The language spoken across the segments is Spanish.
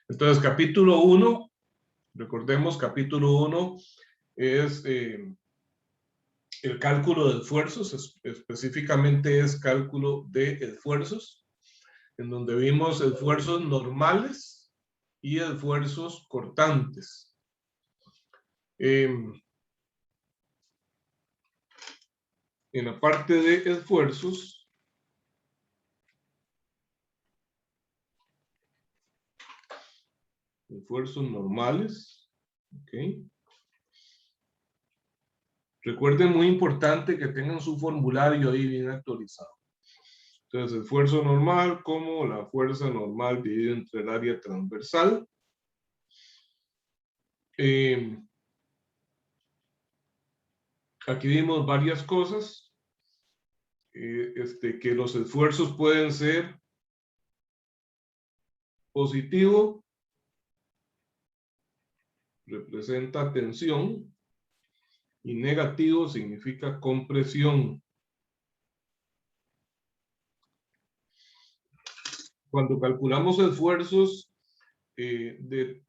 Entonces, capítulo 1, recordemos, capítulo 1 es el cálculo de esfuerzos, específicamente es cálculo de esfuerzos, en donde vimos esfuerzos normales y esfuerzos cortantes. En la parte de esfuerzos, esfuerzos normales, ¿ok? Recuerden, muy importante que tengan su formulario ahí bien actualizado. Entonces, esfuerzo normal como la fuerza normal dividida entre el área transversal. Aquí vimos varias cosas. Que los esfuerzos pueden ser positivo, representa tensión, y negativo significa compresión. Cuando calculamos esfuerzos de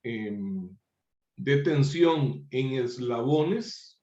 tensión en eslabones,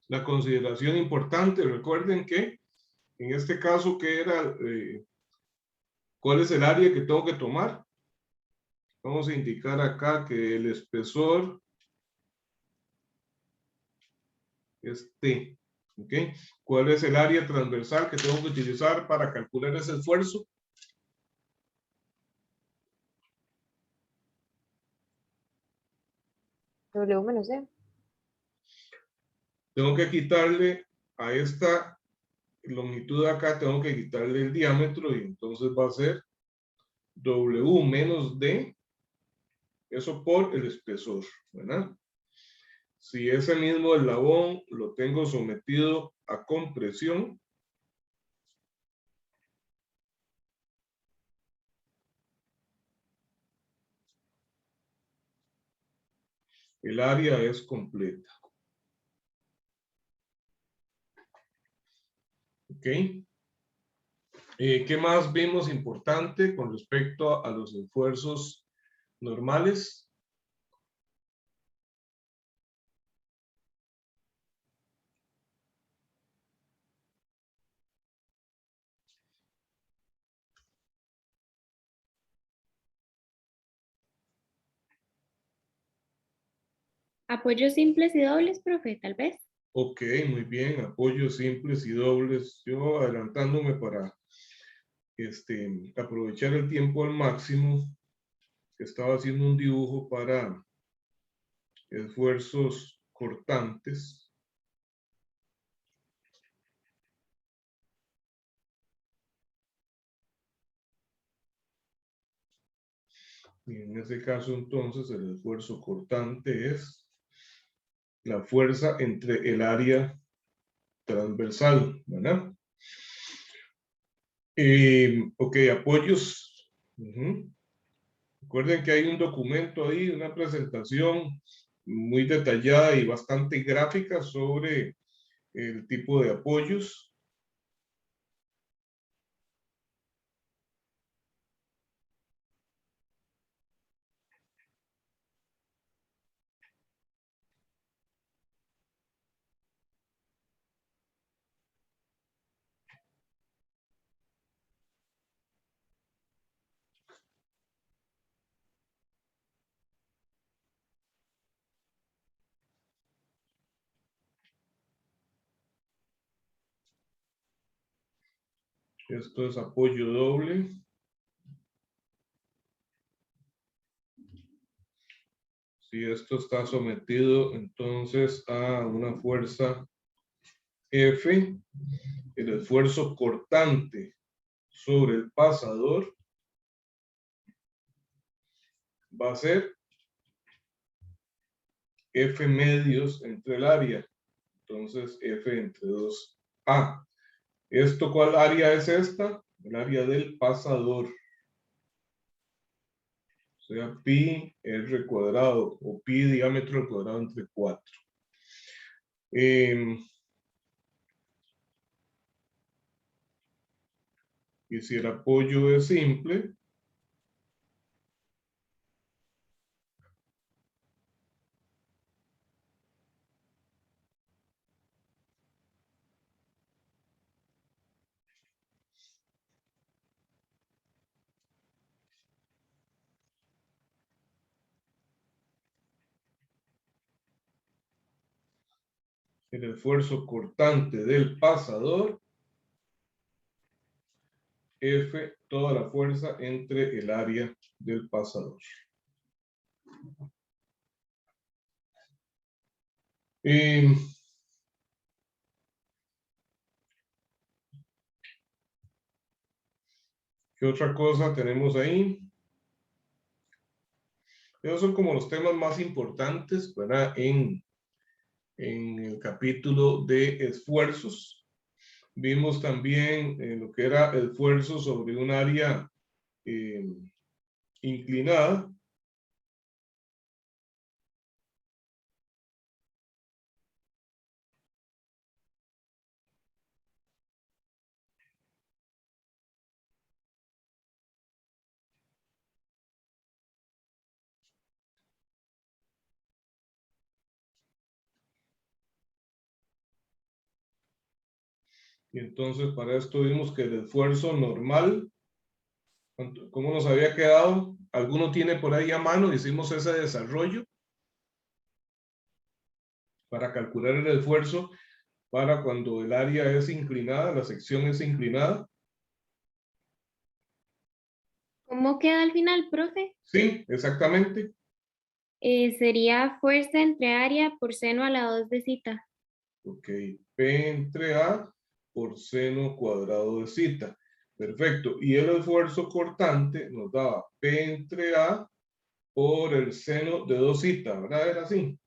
la consideración importante, recuerden que en este caso, ¿qué era? ¿Cuál es el área que tengo que tomar? Vamos a indicar acá que el espesor es T. ¿Ok? ¿Cuál es el área transversal que tengo que utilizar para calcular ese esfuerzo? W menos C. Tengo que quitarle a esta longitud de acá, tengo que quitarle el diámetro y entonces va a ser W menos D, eso por el espesor, ¿verdad? Si ese mismo eslabón lo tengo sometido a compresión, el área es completa. ¿Ok? ¿Qué más vimos importante con respecto a los esfuerzos normales? Apoyos simples y dobles, profe, tal vez. Ok, muy bien, apoyos simples y dobles. Yo adelantándome para aprovechar el tiempo al máximo, estaba haciendo un dibujo para esfuerzos cortantes. Y en ese caso, entonces, el esfuerzo cortante es la fuerza entre el área transversal, ¿verdad? Ok, apoyos. Recuerden que hay un documento ahí, una presentación muy detallada y bastante gráfica sobre el tipo de apoyos. Esto es apoyo doble. Si esto está sometido entonces a una fuerza F, el esfuerzo cortante sobre el pasador va a ser F medios entre el área. Entonces, F entre 2A. ¿Esto cuál área es esta? El área del pasador. O sea, pi r cuadrado o pi diámetro al cuadrado entre 4. Y si el apoyo es simple, el esfuerzo cortante del pasador, F, toda la fuerza entre el área del pasador. ¿Qué otra cosa tenemos ahí? Esos son como los temas más importantes, ¿verdad? En el capítulo de esfuerzos. Vimos también lo que era esfuerzo sobre un área inclinada. Y entonces para esto vimos que el esfuerzo normal, ¿cómo nos había quedado? ¿Alguno tiene por ahí a mano? Hicimos ese desarrollo para calcular el esfuerzo para cuando el área es inclinada, la sección es inclinada. ¿Cómo queda al final, profe? Sí, exactamente. Sería fuerza entre área por seno a la 2 de zeta. Ok, P entre A por seno cuadrado de zeta. Perfecto. Y el esfuerzo cortante nos daba P entre A por el seno de 2 zeta, ¿verdad? Era así.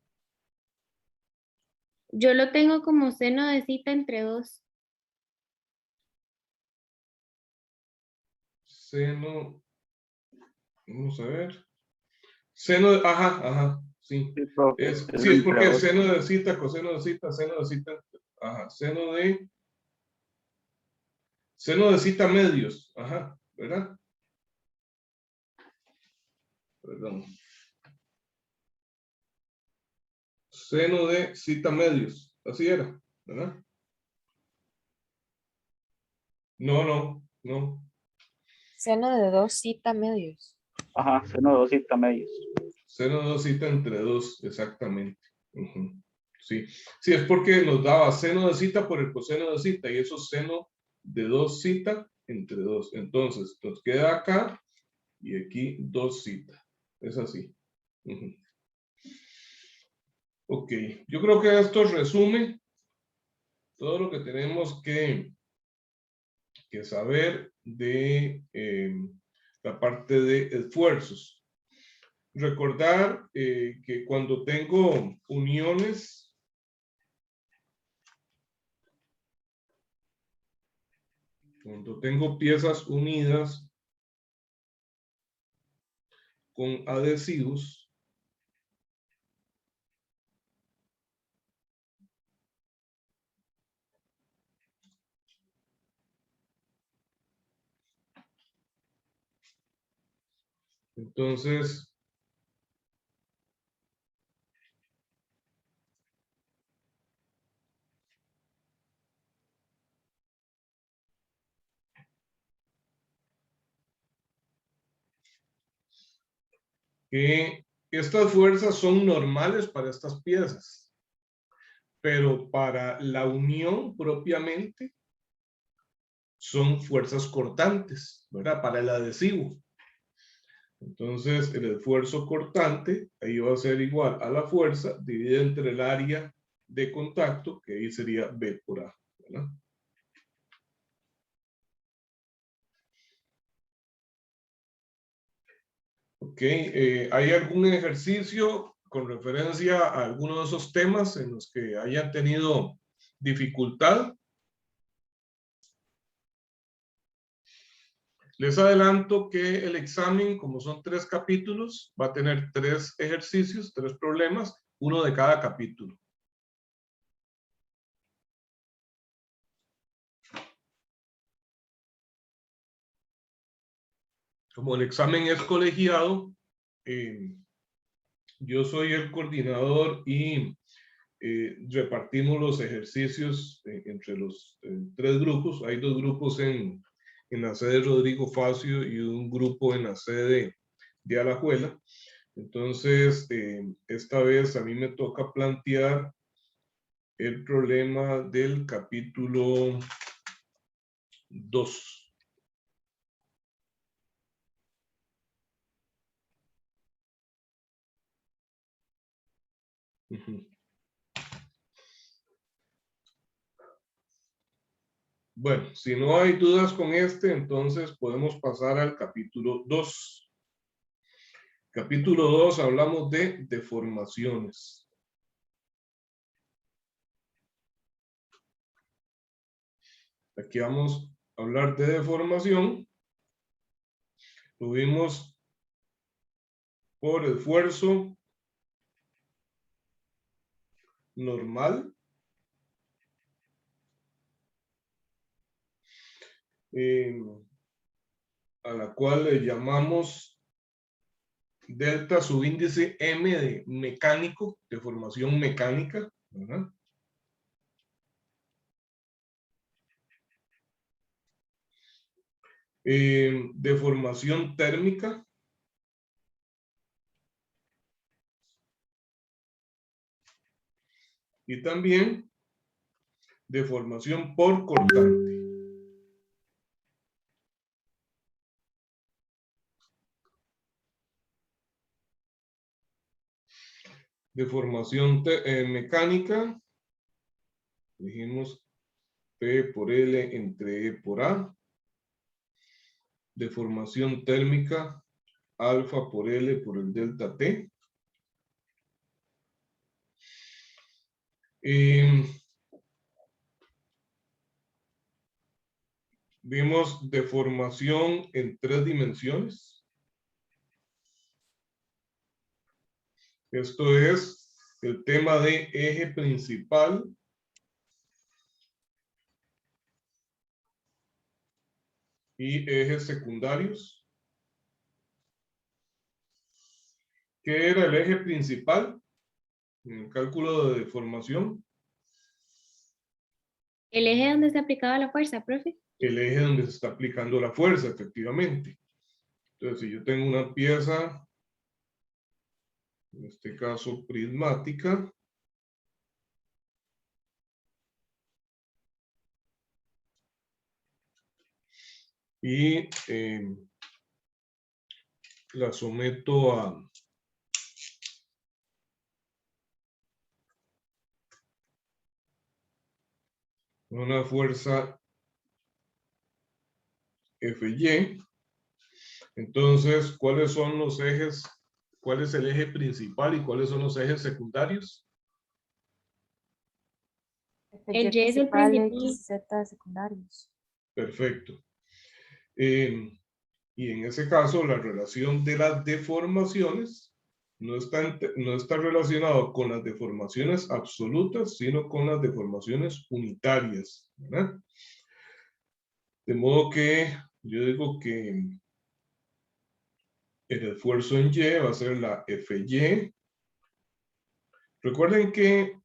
Yo lo tengo como seno de zeta entre 2. Seno, vamos a ver. Seno de, ajá, sí. Sí, profe, es Sí, es entre porque dos. seno de zeta, coseno de zeta, seno de zeta, ajá, seno de zeta medios, ajá, ¿verdad? Perdón. Seno de zeta medios, así era, ¿verdad? No. Seno de 2 zeta medios. Ajá, seno de 2 zeta medios. Seno de 2 zeta entre 2, exactamente. Sí. Sí, es porque nos daba seno de zeta por el coseno de zeta y eso es seno de 2 zeta entre 2. Entonces, nos queda acá y aquí 2 zeta. Es así. Ok, yo creo que esto resume todo lo que tenemos que saber de la parte de esfuerzos. Recordar que cuando tengo uniones, cuando tengo piezas unidas con adhesivos, entonces estas fuerzas son normales para estas piezas, pero para la unión propiamente son fuerzas cortantes, ¿verdad? Para el adhesivo. Entonces, el esfuerzo cortante ahí va a ser igual a la fuerza dividida entre el área de contacto, que ahí sería B por A, ¿verdad? Ok, Ok, ¿hay algún ejercicio con referencia a alguno de esos temas en los que hayan tenido dificultad? Les adelanto que el examen, como son 3 capítulos, va a tener 3 ejercicios, 3 problemas, uno de cada capítulo. Como el examen es colegiado, yo soy el coordinador y repartimos los ejercicios entre los 3 grupos. Hay 2 grupos en la sede Rodrigo Facio y un grupo en la sede de Alajuela. Entonces, esta vez a mí me toca plantear el problema del capítulo 2. Bueno, si no hay dudas con este, entonces podemos pasar al capítulo 2. Capítulo 2 hablamos de deformaciones. Aquí vamos a hablar de deformación. Lo vimos por esfuerzo normal. A la cual le llamamos delta subíndice M de mecánico, deformación mecánica, ¿verdad? Deformación térmica. Y también deformación por cortante. Deformación mecánica. Dijimos P por L entre E por A. Deformación térmica, alfa por L por el delta T. Vimos deformación en 3 dimensiones. Esto es el tema de eje principal y ejes secundarios. ¿Qué era el eje principal en el cálculo de deformación? El eje donde se aplicaba la fuerza, profe. El eje donde se está aplicando la fuerza, efectivamente. Entonces, si yo tengo una pieza, en este caso prismática, y la someto a una fuerza Fy, entonces, ¿cuáles son los ejes? ¿Cuál es el eje principal y cuáles son los ejes secundarios? El Y es el principal, principal. X, Z secundarios. Perfecto. Y en ese caso, la relación de las deformaciones no está relacionado con las deformaciones absolutas, sino con las deformaciones unitarias, ¿verdad? De modo que yo digo que el esfuerzo en Y va a ser la Fy. Recuerden que,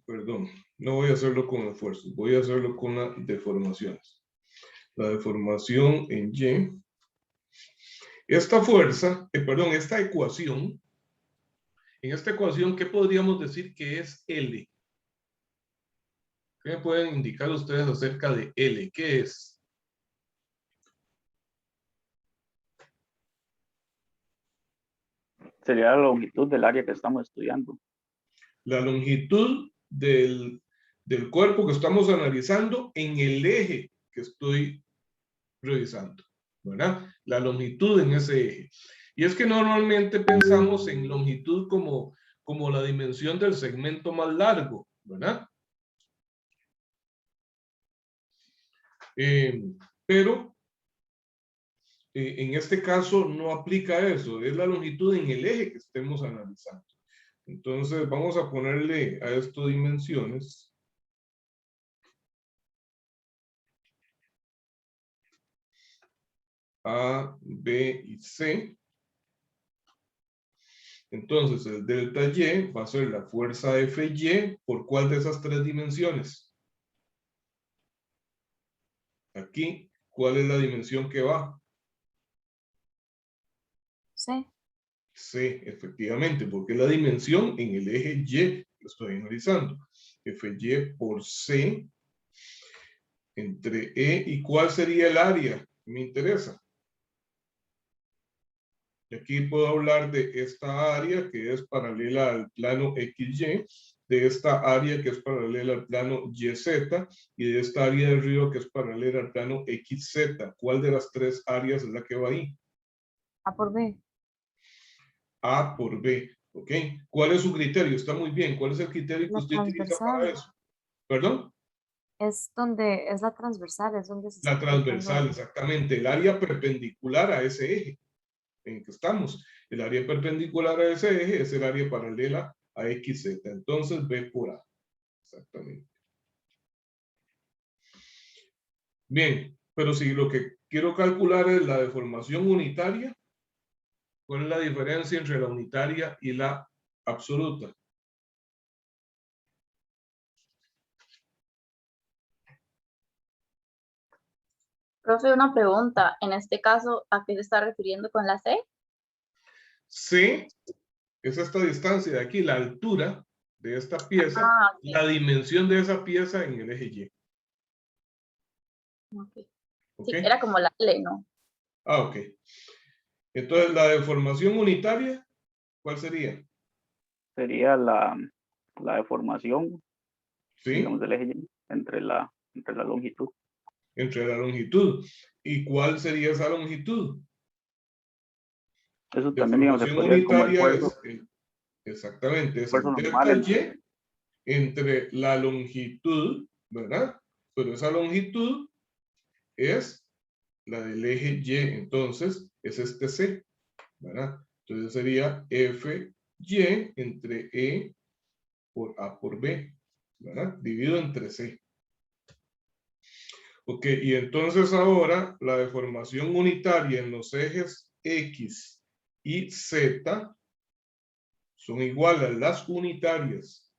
perdón, no voy a hacerlo con esfuerzo, voy a hacerlo con las deformaciones. La deformación en Y. Esta fuerza, esta ecuación, en esta ecuación, ¿qué podríamos decir que es L? ¿Qué me pueden indicar ustedes acerca de L? ¿Qué es? Sería la longitud del área que estamos estudiando. La longitud del cuerpo que estamos analizando en el eje que estoy revisando. ¿verdad? La longitud en ese eje. Y es que normalmente pensamos en longitud como la dimensión del segmento más largo, ¿verdad? Pero en este caso no aplica eso, es la longitud en el eje que estemos analizando. Entonces vamos a ponerle a esto dimensiones. A, B y C. Entonces el delta Y va a ser la fuerza Fy por cuál de esas tres dimensiones. Aquí, ¿cuál es la dimensión que va? C. C, efectivamente, porque es la dimensión en el eje Y que estoy analizando. Fy por C entre E, ¿y cuál sería el área? Me interesa. Y aquí puedo hablar de esta área que es paralela al plano XY, de esta área que es paralela al plano YZ y de esta área del río que es paralela al plano XZ. ¿Cuál de las tres áreas es la que va ahí? A por B. A por B, ¿ok? ¿Cuál es su criterio? Está muy bien. ¿Cuál es el criterio que La usted utiliza para transversal. eso? ¿Perdón? Es donde es la transversal, es donde se La está transversal, cortando. exactamente. El área perpendicular a ese eje en que estamos. El área perpendicular a ese eje es el área paralela a XZ. Entonces, B por A. Exactamente. Bien, pero si lo que quiero calcular es la deformación unitaria, ¿cuál es la diferencia entre la unitaria y la absoluta? Profe, una pregunta. En este caso, ¿a qué se está refiriendo con la C? C es esta distancia de aquí, la altura de esta pieza, Ah, la dimensión de esa pieza en el eje Y. ok. ¿Ok? Sí, era como la L, ¿no? Ah, ok. Entonces, la deformación unitaria, ¿cuál sería? Sería la deformación, digamos, ¿Sí? del eje Y entre la longitud. Entre la longitud. ¿Y cuál sería esa longitud? Eso también, digamos, se Deformación podría ver como el unitaria esfuerzo, es, exactamente, es esfuerzo el normal delta entre, Y entre la longitud, ¿verdad? Pero esa longitud es la del eje Y, entonces es este C, ¿verdad? Entonces sería FY entre E por A por B, ¿verdad? Dividido entre C. Ok, y entonces ahora la deformación unitaria en los ejes X y Z son iguales, las unitarias.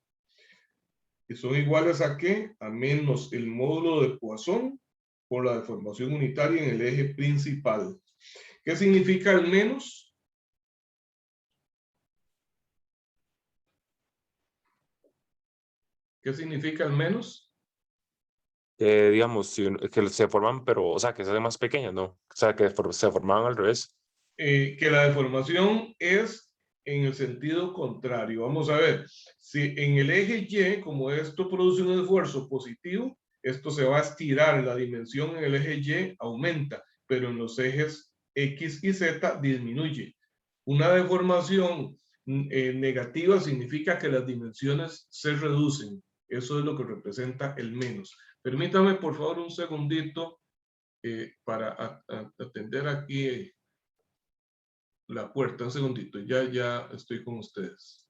¿Y son iguales a qué? A menos el módulo de Poisson por la deformación unitaria en el eje principal. ¿Qué significa el menos? ¿Qué significa el menos? Digamos, que se forman, pero, o sea, que se hacen más pequeñas, ¿no? O sea, que se formaban al revés. Que la deformación es en el sentido contrario. Vamos a ver, si en el eje Y, como esto produce un esfuerzo positivo, esto se va a estirar, la dimensión en el eje Y aumenta, pero en los ejes X y Z disminuye. Una deformación negativa significa que las dimensiones se reducen. Eso es lo que representa el menos. Permítame, por favor, un segundito para atender aquí la puerta. Un segundito, ya estoy con ustedes.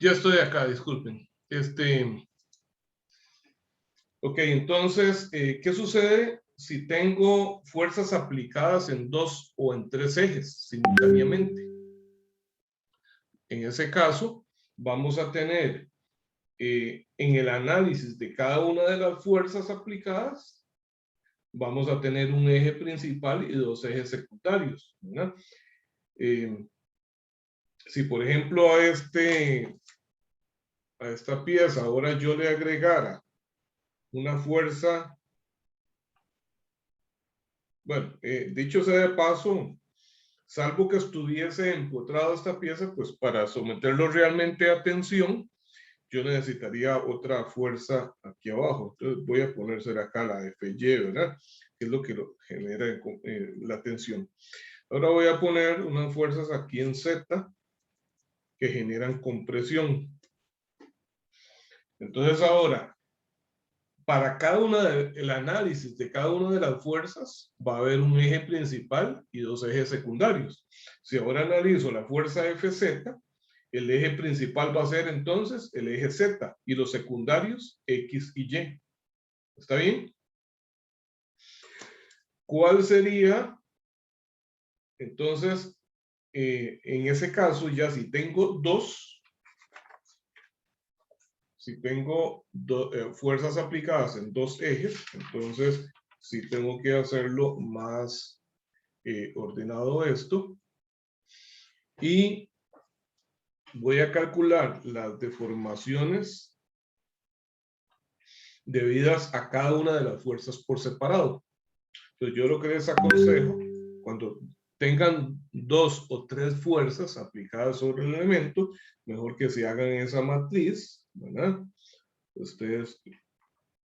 Ya estoy acá, disculpen. Ok, entonces, ¿qué sucede si tengo fuerzas aplicadas en 2 o en 3 ejes simultáneamente? En ese caso, vamos a tener en el análisis de cada una de las fuerzas aplicadas, vamos a tener un eje principal y 2 ejes secundarios, ¿verdad? Si por ejemplo a esta pieza ahora yo le agregara una fuerza, bueno, dicho sea de paso, salvo que estuviese empotrada esta pieza, pues para someterlo realmente a tensión, yo necesitaría otra fuerza aquí abajo. Entonces voy a ponerse acá la FY, ¿verdad? Que es lo que genera la tensión. Ahora voy a poner unas fuerzas aquí en Z que generan compresión. Entonces ahora, para el análisis de cada una de las fuerzas, va a haber un eje principal y 2 ejes secundarios. Si ahora analizo la fuerza FZ, el eje principal va a ser entonces el eje Z y los secundarios X y Y. ¿Está bien? ¿Cuál sería? Entonces, en ese caso, ya si tengo fuerzas aplicadas en 2 ejes, entonces sí tengo que hacerlo más ordenado esto. Y voy a calcular las deformaciones debidas a cada una de las fuerzas por separado. Entonces yo lo que les aconsejo, cuando tengan 2 o 3 fuerzas aplicadas sobre el elemento, mejor que se hagan esa matriz, ¿verdad? Ustedes,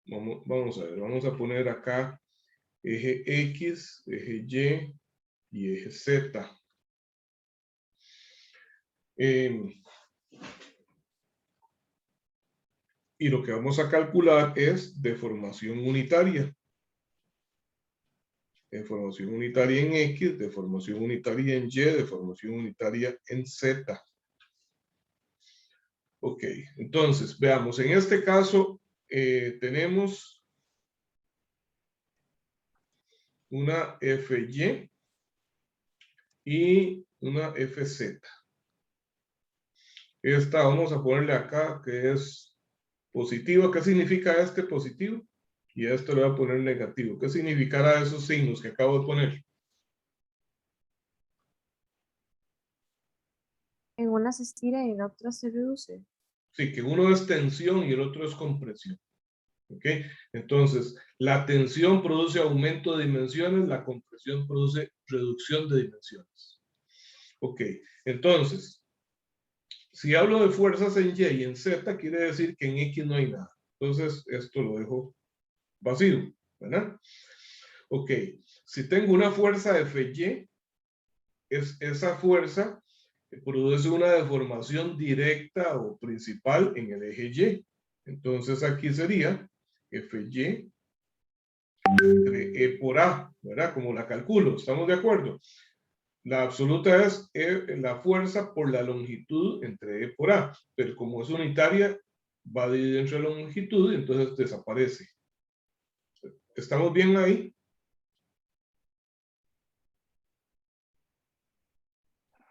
vamos a ver, vamos a poner acá eje X, eje Y y eje Z. Y lo que vamos a calcular es deformación unitaria. Deformación unitaria en X, deformación unitaria en Y, deformación unitaria en Z. Ok, entonces veamos, en este caso tenemos una FY y una FZ. Esta vamos a ponerle acá que es positiva. ¿Qué significa este positivo? Y a esto le voy a poner negativo. ¿Qué significará esos signos que acabo de poner? En una se estira y en otra se reduce. Sí, que uno es tensión y el otro es compresión. ¿Ok? Entonces, la tensión produce aumento de dimensiones, la compresión produce reducción de dimensiones. Ok, entonces, si hablo de fuerzas en Y y en Z, quiere decir que en X no hay nada. Entonces, esto lo dejo vacío, ¿verdad? Ok, si tengo una fuerza FY, esa fuerza produce una deformación directa o principal en el eje Y. Entonces, aquí sería FY entre E por A, ¿verdad? Como la calculo, ¿estamos de acuerdo? La absoluta es la fuerza por la longitud entre E por A, pero como es unitaria, va a dividir entre la longitud y entonces desaparece. ¿Estamos bien ahí?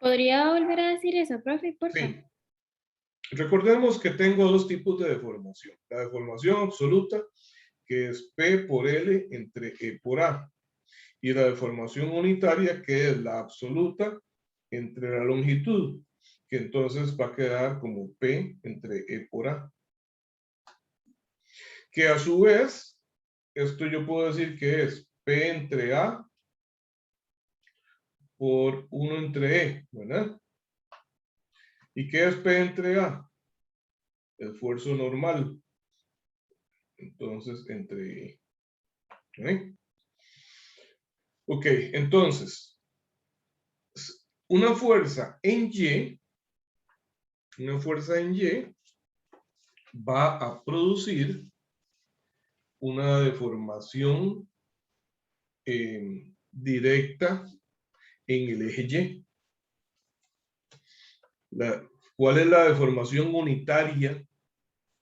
¿Podría volver a decir eso, profe, por favor? Sí. Recordemos que tengo 2 tipos de deformación. La deformación absoluta, que es P por L entre E por A. Y la deformación unitaria, que es la absoluta entre la longitud, que entonces va a quedar como P entre E por A. Que a su vez, esto yo puedo decir que es P entre A por 1 entre E, ¿verdad? ¿Y qué es P entre A? Esfuerzo normal. Entonces, entre E. ¿Okay? Ok, entonces, una fuerza en Y va a producir una deformación directa en el eje Y. ¿Cuál es la deformación unitaria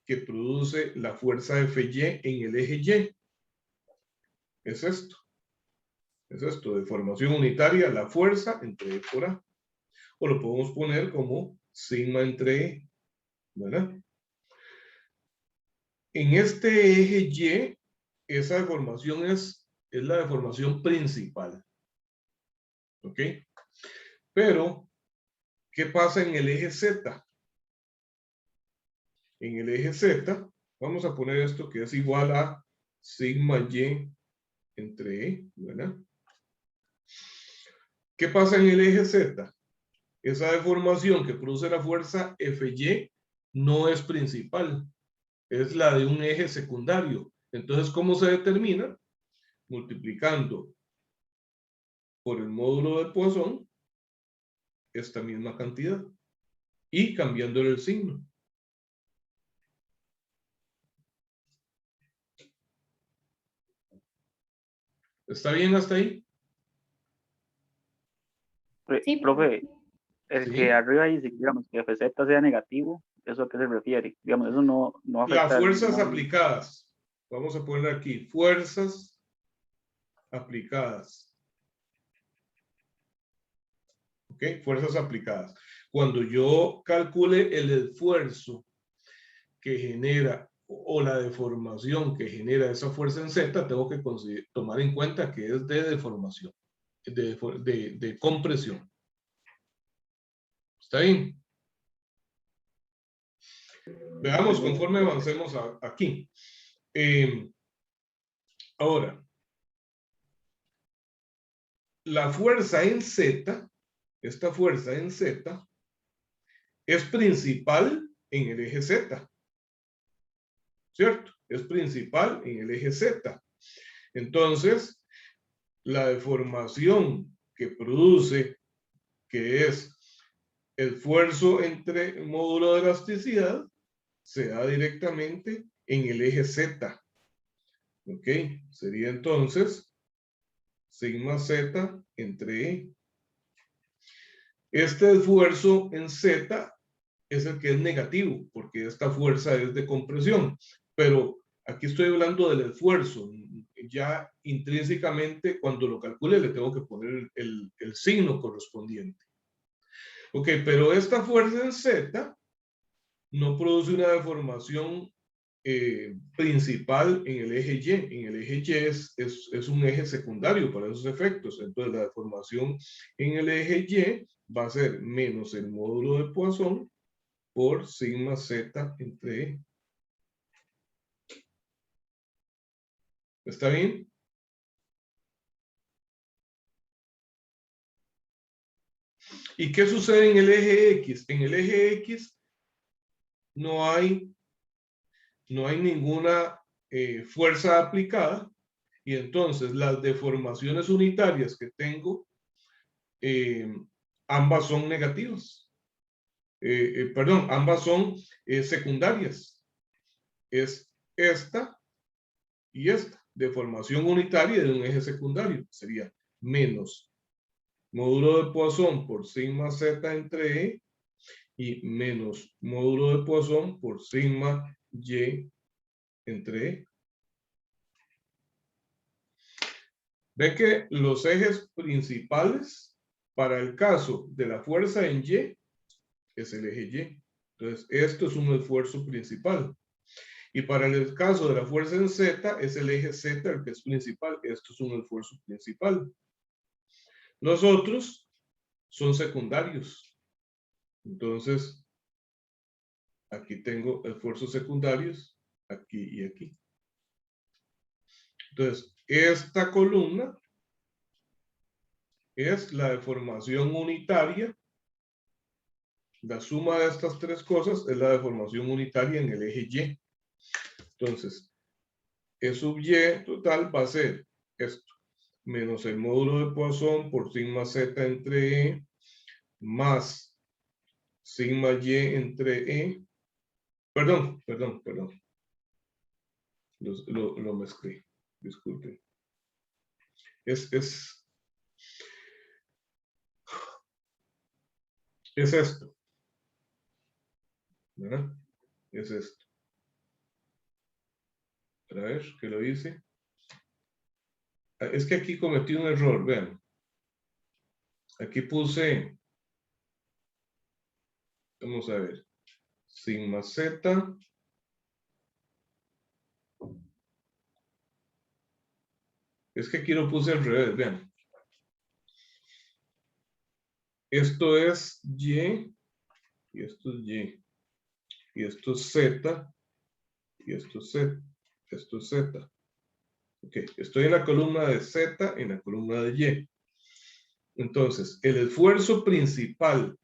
que produce la fuerza Fy en el eje Y? Es esto. Es esto, deformación unitaria, la fuerza entre E por A. O lo podemos poner como sigma entre E, ¿verdad? En este eje Y, esa deformación es la deformación principal. ¿Ok? Pero, ¿qué pasa en el eje Z? En el eje Z, vamos a poner esto que es igual a sigma Y entre E, ¿verdad? ¿Qué pasa en el eje Z? Esa deformación que produce la fuerza Fy no es principal, es la de un eje secundario. Entonces, ¿cómo se determina? Multiplicando por el módulo de Poisson esta misma cantidad y cambiándole el signo. ¿Está bien hasta ahí? Sí, Profe, el Sí. que arriba dice, digamos, que FZ sea negativo, ¿eso a qué se refiere? Digamos, eso no afecta Las fuerzas al... aplicadas. Vamos a poner aquí, fuerzas aplicadas. ¿Ok? Fuerzas aplicadas. Cuando yo calcule el esfuerzo que genera o la deformación que genera esa fuerza en Z, tengo que tomar en cuenta que es de deformación, de compresión. ¿Está bien? Veamos conforme avancemos aquí. Ahora, la fuerza en Z, esta fuerza en Z, es principal en el eje Z. ¿Cierto? Es principal en el eje Z. Entonces, la deformación que produce, que es el esfuerzo entre módulo de elasticidad, se da directamente en el eje Z. ¿Ok? Sería entonces sigma Z entre E. Este esfuerzo en Z es el que es negativo, porque esta fuerza es de compresión. Pero aquí estoy hablando del esfuerzo. Ya intrínsecamente, cuando lo calcule, le tengo que poner el signo correspondiente. Ok, pero esta fuerza en Z no produce una deformación principal en el eje Y. En el eje Y es un eje secundario para esos efectos. Entonces, la deformación en el eje Y va a ser menos el módulo de Poisson por sigma Z entre E. ¿Está bien? ¿Y qué sucede en el eje X? En el eje X no hay ninguna fuerza aplicada y entonces las deformaciones unitarias que tengo, ambas son negativas. Perdón, ambas son secundarias. Es esta y esta. Deformación unitaria de un eje secundario sería menos módulo de Poisson por sigma Z entre E y menos módulo de Poisson por sigma Y entre E. Ve que los ejes principales para el caso de la fuerza en Y es el eje Y. Entonces, esto es un esfuerzo principal. Y para el caso de la fuerza en Z, es el eje Z el que es principal. Esto es un esfuerzo principal. Los otros son secundarios. Entonces, aquí tengo esfuerzos secundarios, aquí y aquí. Entonces, esta columna es la deformación unitaria. La suma de estas tres cosas es la deformación unitaria en el eje Y. Entonces, E sub Y total va a ser esto, menos el módulo de Poisson por sigma Z entre E, más sigma Y entre E. Perdón. Lo mezclé. Disculpen. Es esto. ¿verdad? Es esto. A ver, ¿qué lo hice? Es que aquí cometí un error, vean. Aquí puse, vamos a ver, sigma z. Es que aquí lo puse al revés, vean. Esto es y, y esto es y, y esto es z, y esto es z, esto es z. Ok, estoy en la columna de z, en la columna de y. Entonces, el esfuerzo principal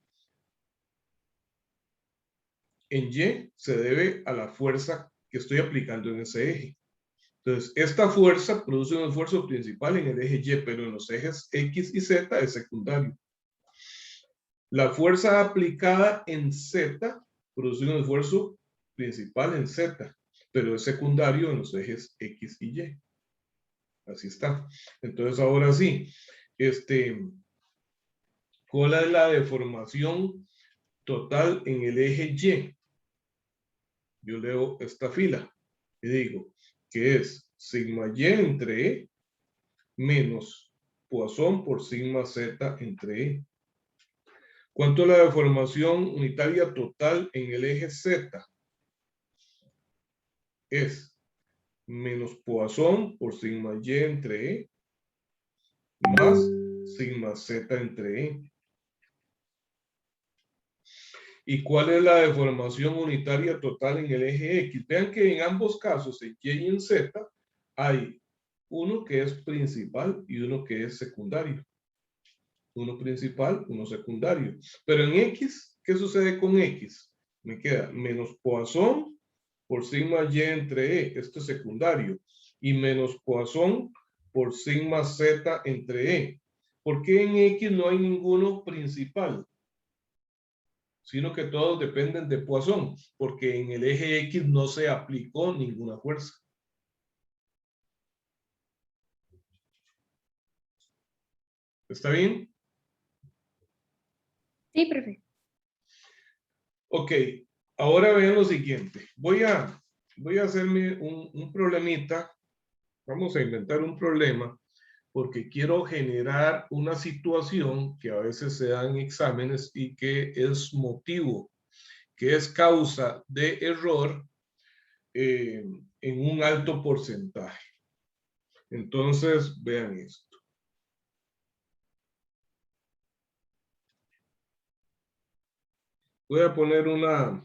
en y se debe a la fuerza que estoy aplicando en ese eje. Entonces, esta fuerza produce un esfuerzo principal en el eje y, pero en los ejes x y z es secundario. La fuerza aplicada en z produce un esfuerzo principal en z, pero es secundario en los ejes x y y. Así está. Entonces, ahora sí, ¿cuál es la deformación total en el eje y? Yo leo esta fila y digo que es sigma y entre e menos Poisson por sigma z entre e. ¿Cuánto es la deformación unitaria total en el eje z? Es menos Poisson por sigma y entre e más sigma z entre e. ¿Y cuál es la deformación unitaria total en el eje X? Vean que en ambos casos, en Y y en Z, hay uno que es principal y uno que es secundario. Uno principal, uno secundario. Pero en X, ¿qué sucede con X? Me queda menos Poisson por sigma y entre e, esto es secundario, y menos Poisson por sigma z entre e. ¿Por qué en X no hay ninguno principal? Sino que todos dependen de Poisson, porque en el eje X no se aplicó ninguna fuerza. ¿Está bien? Sí, profe. Ok, ahora vean lo siguiente. Voy a hacerme un problemita. Vamos a inventar un problema porque quiero generar una situación que a veces se da en exámenes y que es motivo, que es causa de error en un alto porcentaje. Entonces, vean esto. Voy a poner una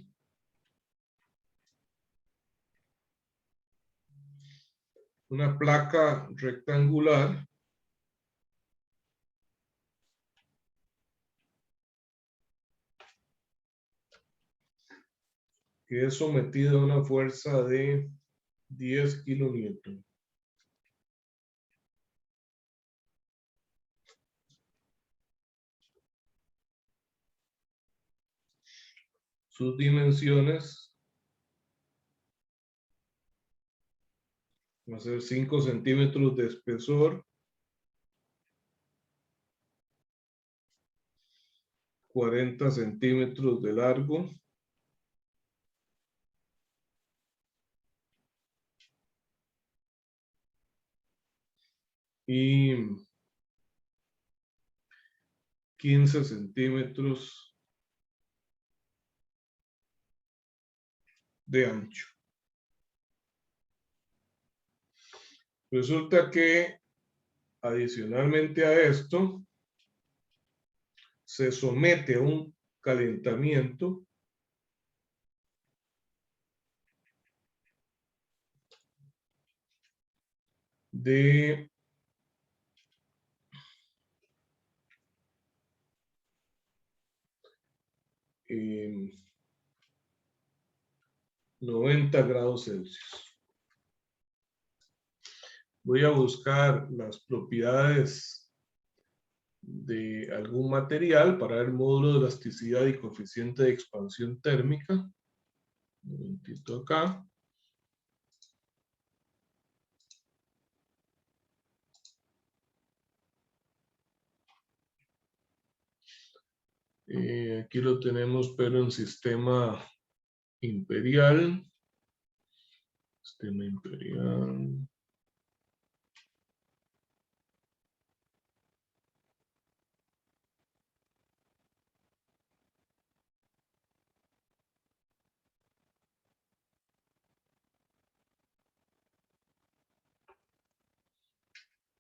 placa rectangular que es sometida a una fuerza de 10 kilonewton. Sus dimensiones va a ser 5 centímetros de espesor, 40 centímetros de largo y 15 centímetros de ancho. Resulta que adicionalmente a esto se somete a un calentamiento de 90 grados Celsius. Voy a buscar las propiedades de algún material para el módulo de elasticidad y coeficiente de expansión térmica. Un momentito acá. Aquí lo tenemos, pero en sistema imperial. Sistema imperial.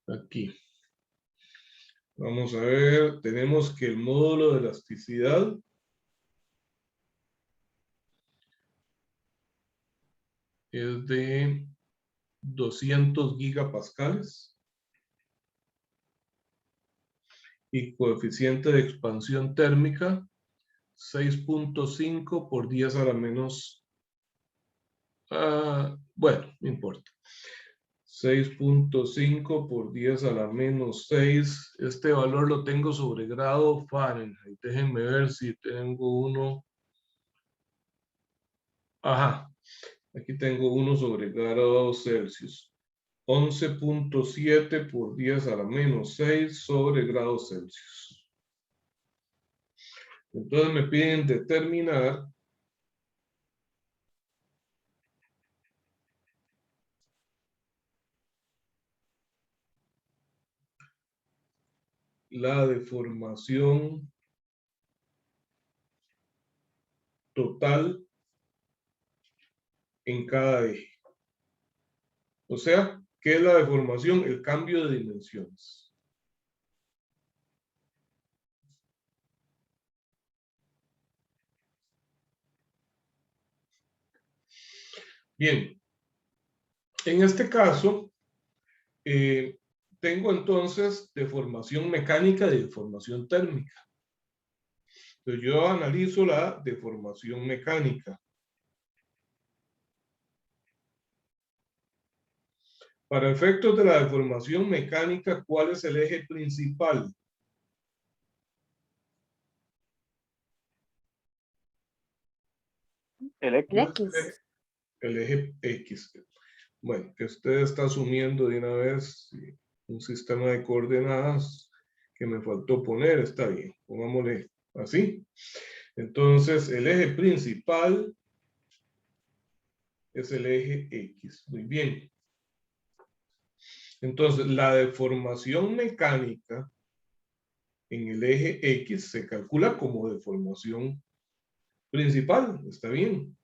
Aquí. Vamos a ver, tenemos que el módulo de elasticidad es de 200 gigapascales y coeficiente de expansión térmica 6.5 por 10 a la menos, bueno, no importa. 6.5 por 10 a la menos 6. Este valor lo tengo sobre grado Fahrenheit. Déjenme ver si tengo uno. Ajá. Aquí tengo uno sobre grado Celsius. 11.7 por 10 a la menos 6 sobre grado Celsius. Entonces me piden determinar la deformación total en cada eje. O sea, ¿qué es la deformación? El cambio de dimensiones. Bien. En este caso, tengo entonces deformación mecánica y deformación térmica. Entonces yo analizo la deformación mecánica. Para efectos de la deformación mecánica, ¿cuál es el eje principal? El X. El X. El eje X. Bueno, que usted está asumiendo de una vez un sistema de coordenadas que me faltó poner, está bien, pongámosle así. Entonces, el eje principal es el eje X. Muy bien. Entonces, la deformación mecánica en el eje X se calcula como deformación principal, está bien.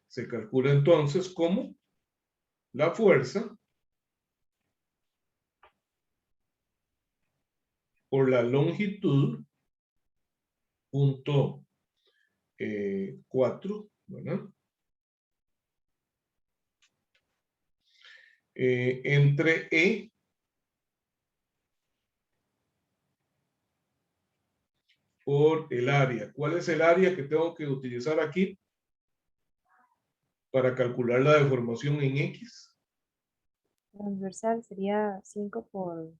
Se calcula entonces como la fuerza por la longitud punto 4, ¿verdad? Entre E por el área. ¿Cuál es el área que tengo que utilizar aquí para calcular la deformación en X? Transversal sería 5 por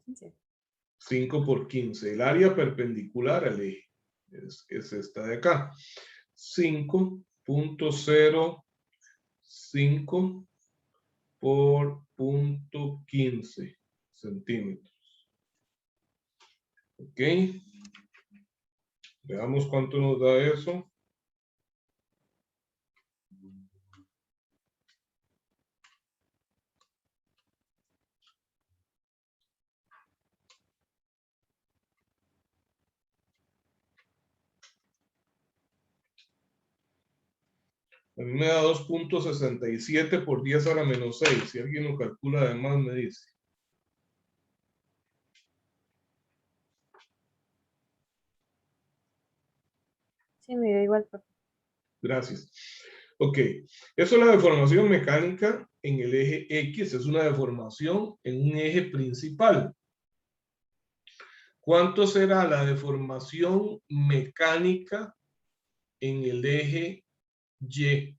15. 5 por 15. El área perpendicular al eje es esta de acá. 5.05 por 0.15 centímetros. Ok. Veamos cuánto nos da eso. A mí me da 2.67 por 10 a la menos 6. Si alguien lo calcula además me dice. Sí, me dio igual. Gracias. Ok. Eso es la deformación mecánica en el eje X. Es una deformación en un eje principal. ¿Cuánto será la deformación mecánica en el eje Y?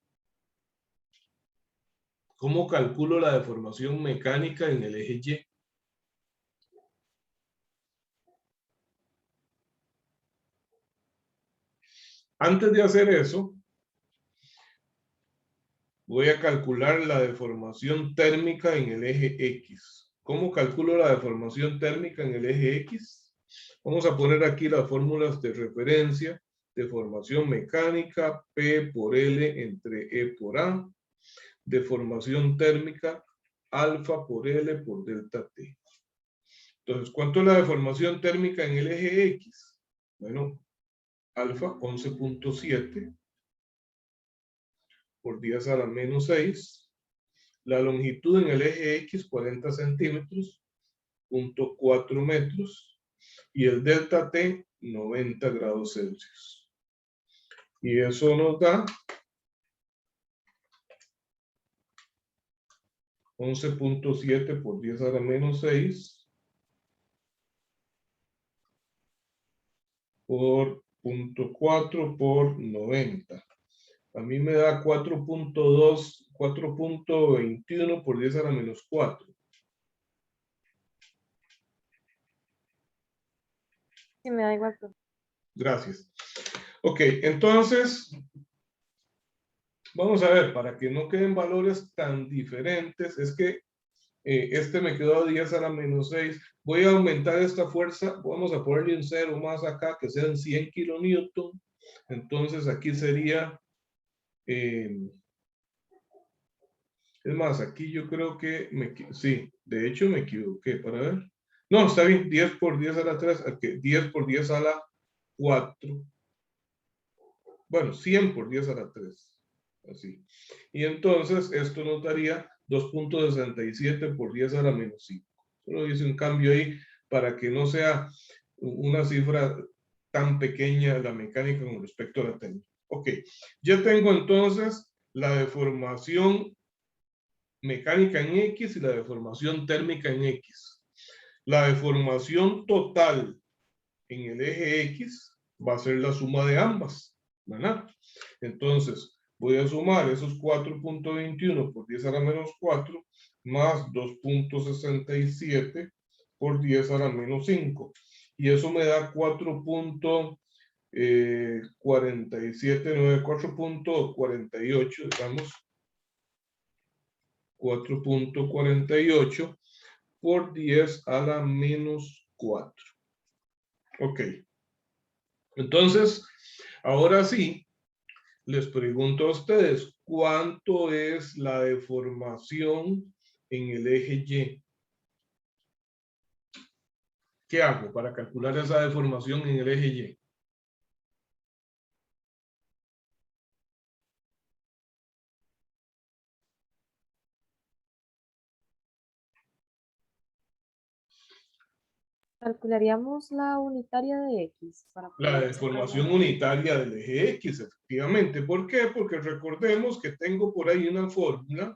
¿Cómo calculo la deformación mecánica en el eje Y? Antes de hacer eso, voy a calcular la deformación térmica en el eje X. ¿Cómo calculo la deformación térmica en el eje X? Vamos a poner aquí las fórmulas de referencia Deformación mecánica, P por L entre E por A. Deformación térmica, alfa por L por delta T. Entonces, ¿cuánto es la deformación térmica en el eje X? Bueno, alfa 11.7 por 10 a la menos 6. La longitud en el eje X, 40 centímetros, 0.4 metros. Y el delta T, 90 grados Celsius. Y eso nos da 11.7 por 10 a la menos 6 por 0.4 por 90. A mí me da 4.2, 4.21 por 10 a la menos 4. Sí, me da igual, profe. Gracias. Ok, entonces, vamos a ver, para que no queden valores tan diferentes, es que este me quedó a 10 a la menos 6. Voy a aumentar esta fuerza, vamos a ponerle un 0 más acá, que sean 100 kilonewton. Entonces aquí sería, es más, aquí yo creo que, sí, de hecho me equivoqué, para ver. No, está bien, 10 por 10 a la 3, 10 por 10 a la 4. Bueno, 100 por 10 a la 3. Así. Y entonces esto nos daría 2.67 por 10 a la menos 5. Solo hice un cambio ahí para que no sea una cifra tan pequeña la mecánica con respecto a la técnica. Ok, ya tengo entonces la deformación mecánica en X y la deformación térmica en X. La deformación total en el eje X va a ser la suma de ambas, ¿verdad? Entonces, voy a sumar esos 4.21 por 10 a la menos 4 más 2.67 por 10 a la menos 5. Y eso me da 4.47, 4.48, digamos. 4.48 por 10 a la menos 4. Ok. Entonces, ahora sí, les pregunto a ustedes, ¿cuánto es la deformación en el eje Y? ¿Qué hago para calcular esa deformación en el eje Y? Calcularíamos la unitaria de X para La poder deformación sacarla. unitaria del eje X, efectivamente. ¿Por qué? Porque recordemos que tengo por ahí una fórmula.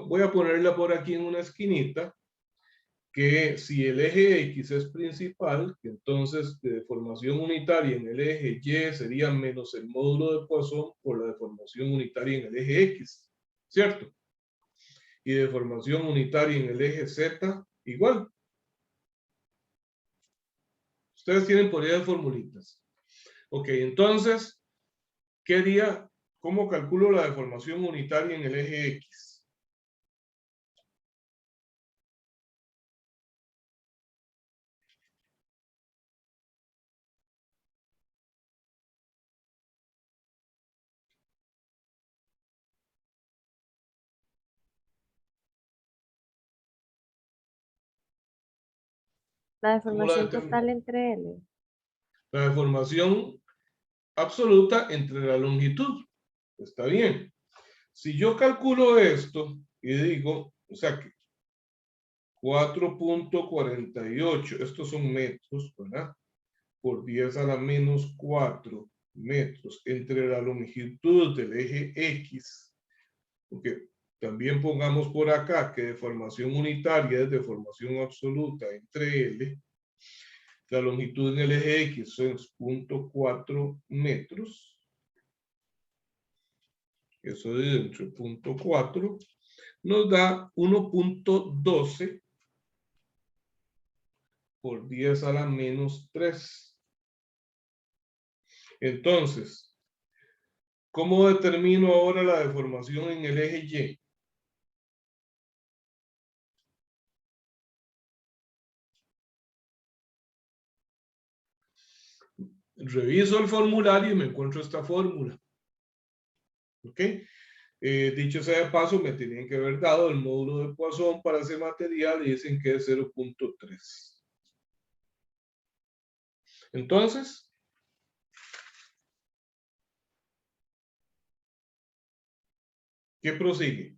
Voy a ponerla por aquí en una esquinita, que si el eje X es principal, que entonces de deformación unitaria en el eje Y sería menos el módulo de Poisson por la deformación unitaria en el eje X, ¿cierto? Y deformación unitaria en el eje Z, igual. Ustedes tienen por ahí las formulitas. Ok, entonces, ¿qué haría? ¿Cómo calculo la deformación unitaria en el eje X? La ¿Cómo la deformación determino? total entre L. La deformación absoluta entre la longitud. Está bien. Si yo calculo esto y digo, o sea que 4.48, estos son metros, ¿verdad? Por 10 a la menos 4 metros entre la longitud del eje X, porque también pongamos por acá que deformación unitaria es deformación absoluta entre L. La longitud en el eje X es 0.4 metros. Eso de entre 0.4 nos da 1.12 por 10 a la menos 3. Entonces, ¿cómo determino ahora la deformación en el eje Y? Reviso el formulario y me encuentro esta fórmula. ¿Ok? Dicho sea de paso, me tenían que haber dado el módulo de Poisson para ese material y dicen que es 0.3. Entonces, ¿qué prosigue?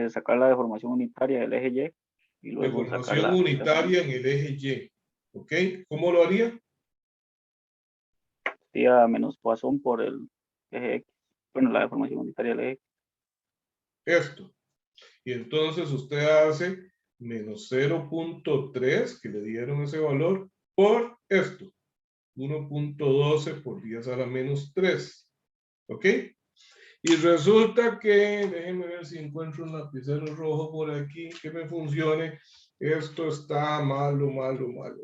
Sacar la deformación unitaria del eje Y, y luego sacar Deformación la unitaria en el eje Y. ¿Ok? ¿Cómo lo haría? tía menos Poisson por el eje X. Bueno, la deformación unitaria del eje X. Esto. Y entonces usted hace menos 0.3, que le dieron ese valor, por esto. 1.12 por 10 a la menos 3. ¿Ok? Y resulta que, déjenme ver si encuentro un lapicero rojo por aquí que me funcione. Esto está malo, malo, malo.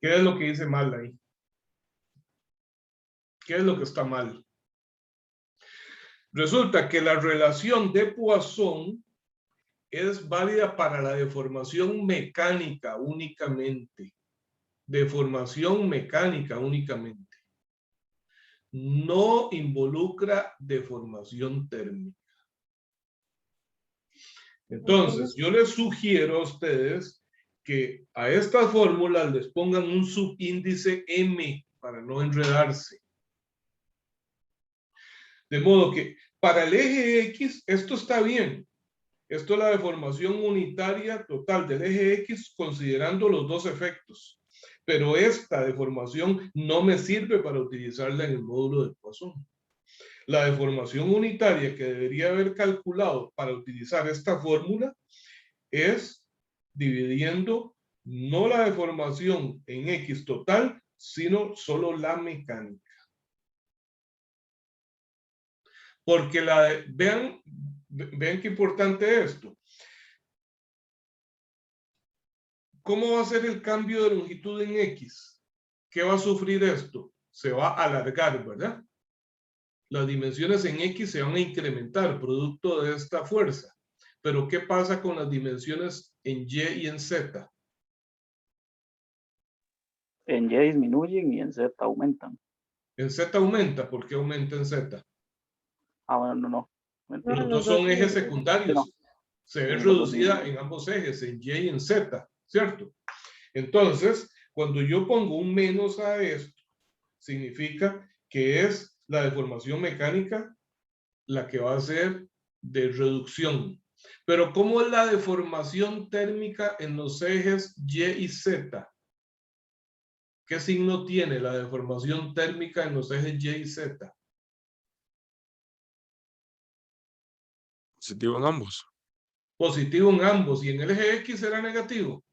¿Qué es lo que dice mal ahí? ¿Qué es lo que está mal? Resulta que la relación de Poisson es válida para la deformación mecánica únicamente. Deformación mecánica únicamente. No involucra deformación térmica. Entonces, yo les sugiero a ustedes que a estas fórmulas les pongan un subíndice M para no enredarse. De modo que para el eje X, esto está bien. Esto es la deformación unitaria total del eje X considerando los dos efectos. Pero esta deformación no me sirve para utilizarla en el módulo de Poisson. La deformación unitaria que debería haber calculado para utilizar esta fórmula es dividiendo no la deformación en X total, sino solo la mecánica. Porque vean qué importante es esto. ¿Cómo va a ser el cambio de longitud en X? ¿Qué va a sufrir esto? Se va a alargar, ¿verdad? Las dimensiones en X se van a incrementar producto de esta fuerza. Pero ¿qué pasa con las dimensiones en Y y en Z? En Y disminuyen y en Z aumentan. En Z aumenta. ¿Por qué aumenta en Z? Ah, bueno, no. No, Los en dos los son dos ejes sí. secundarios. No. Se ve En los dos reducida disminuyen. en ambos ejes, en Y y en Z, ¿cierto? Entonces, cuando yo pongo un menos a esto, significa que es la deformación mecánica la que va a ser de reducción. Pero ¿cómo es la deformación térmica en los ejes Y y Z? ¿Qué signo tiene la deformación térmica en los ejes Y y Z? Positivo en ambos. Positivo en ambos. ¿Y en el eje X será negativo?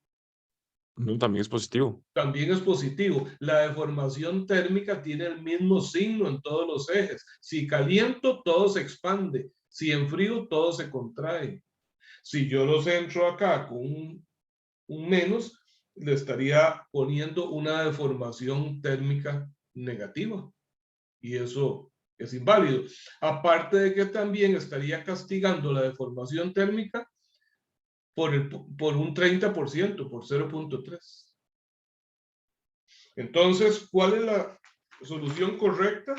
No, también es positivo. También es positivo. La deformación térmica tiene el mismo signo en todos los ejes. Si caliento, todo se expande. Si enfrío, todo se contrae. Si yo lo centro acá con un menos, le estaría poniendo una deformación térmica negativa. Y eso es inválido. Aparte de que también estaría castigando la deformación térmica por un 30%, por 0.3. Entonces, ¿cuál es la solución correcta?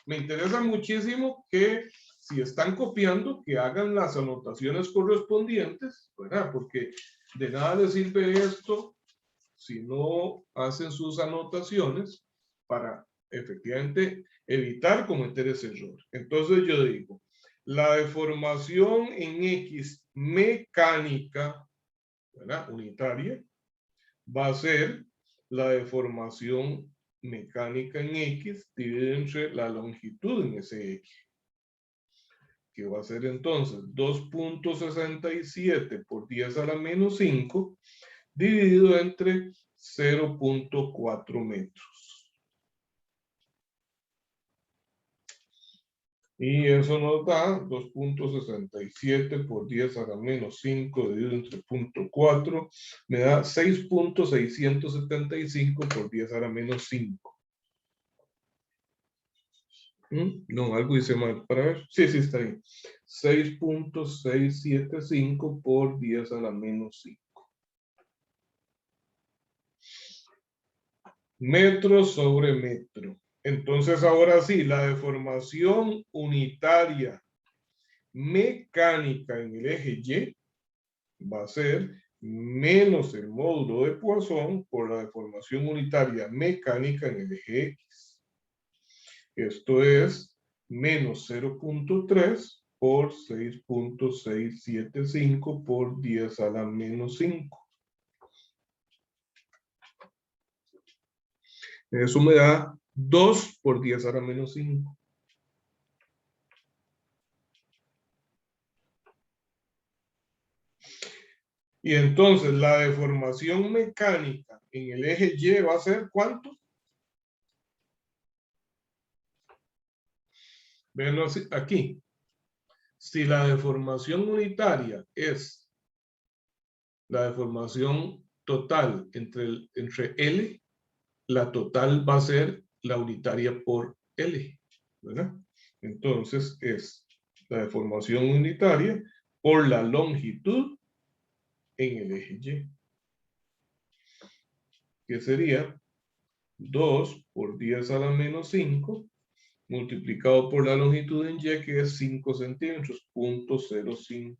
Me interesa muchísimo que si están copiando, que hagan las anotaciones correspondientes, ¿verdad? Porque de nada les sirve esto si no hacen sus anotaciones para efectivamente evitar cometer ese error. Entonces yo digo, la deformación en X mecánica, ¿verdad? Unitaria, va a ser la deformación mecánica en X dividida entre la longitud en ese X, que va a ser entonces 2.67 por 10 a la menos 5 dividido entre 0.4 metros. Y eso nos da 2.67 por 10 a la menos 5 dividido entre 0.4, me da 6.675 por 10 a la menos 5. No, algo hice mal. Para ver. Sí, sí, está bien. 6.675 por 10 a la menos 5. Metro sobre metro. Entonces, ahora sí, la deformación unitaria mecánica en el eje Y va a ser menos el módulo de Poisson por la deformación unitaria mecánica en el eje X. Esto es menos 0.3 por 6.675 por 10 a la menos 5. Eso me da 2 por 10 a la menos 5. Y entonces la deformación mecánica en el eje Y va a ser ¿cuánto? Véanlo aquí. Si la deformación unitaria es la deformación total entre L, la total va a ser la unitaria por L, ¿verdad? Entonces es la deformación unitaria por la longitud en el eje Y, que sería 2 por 10 a la menos 5 multiplicado por la longitud en Y, que es 5 centímetros, 0.05.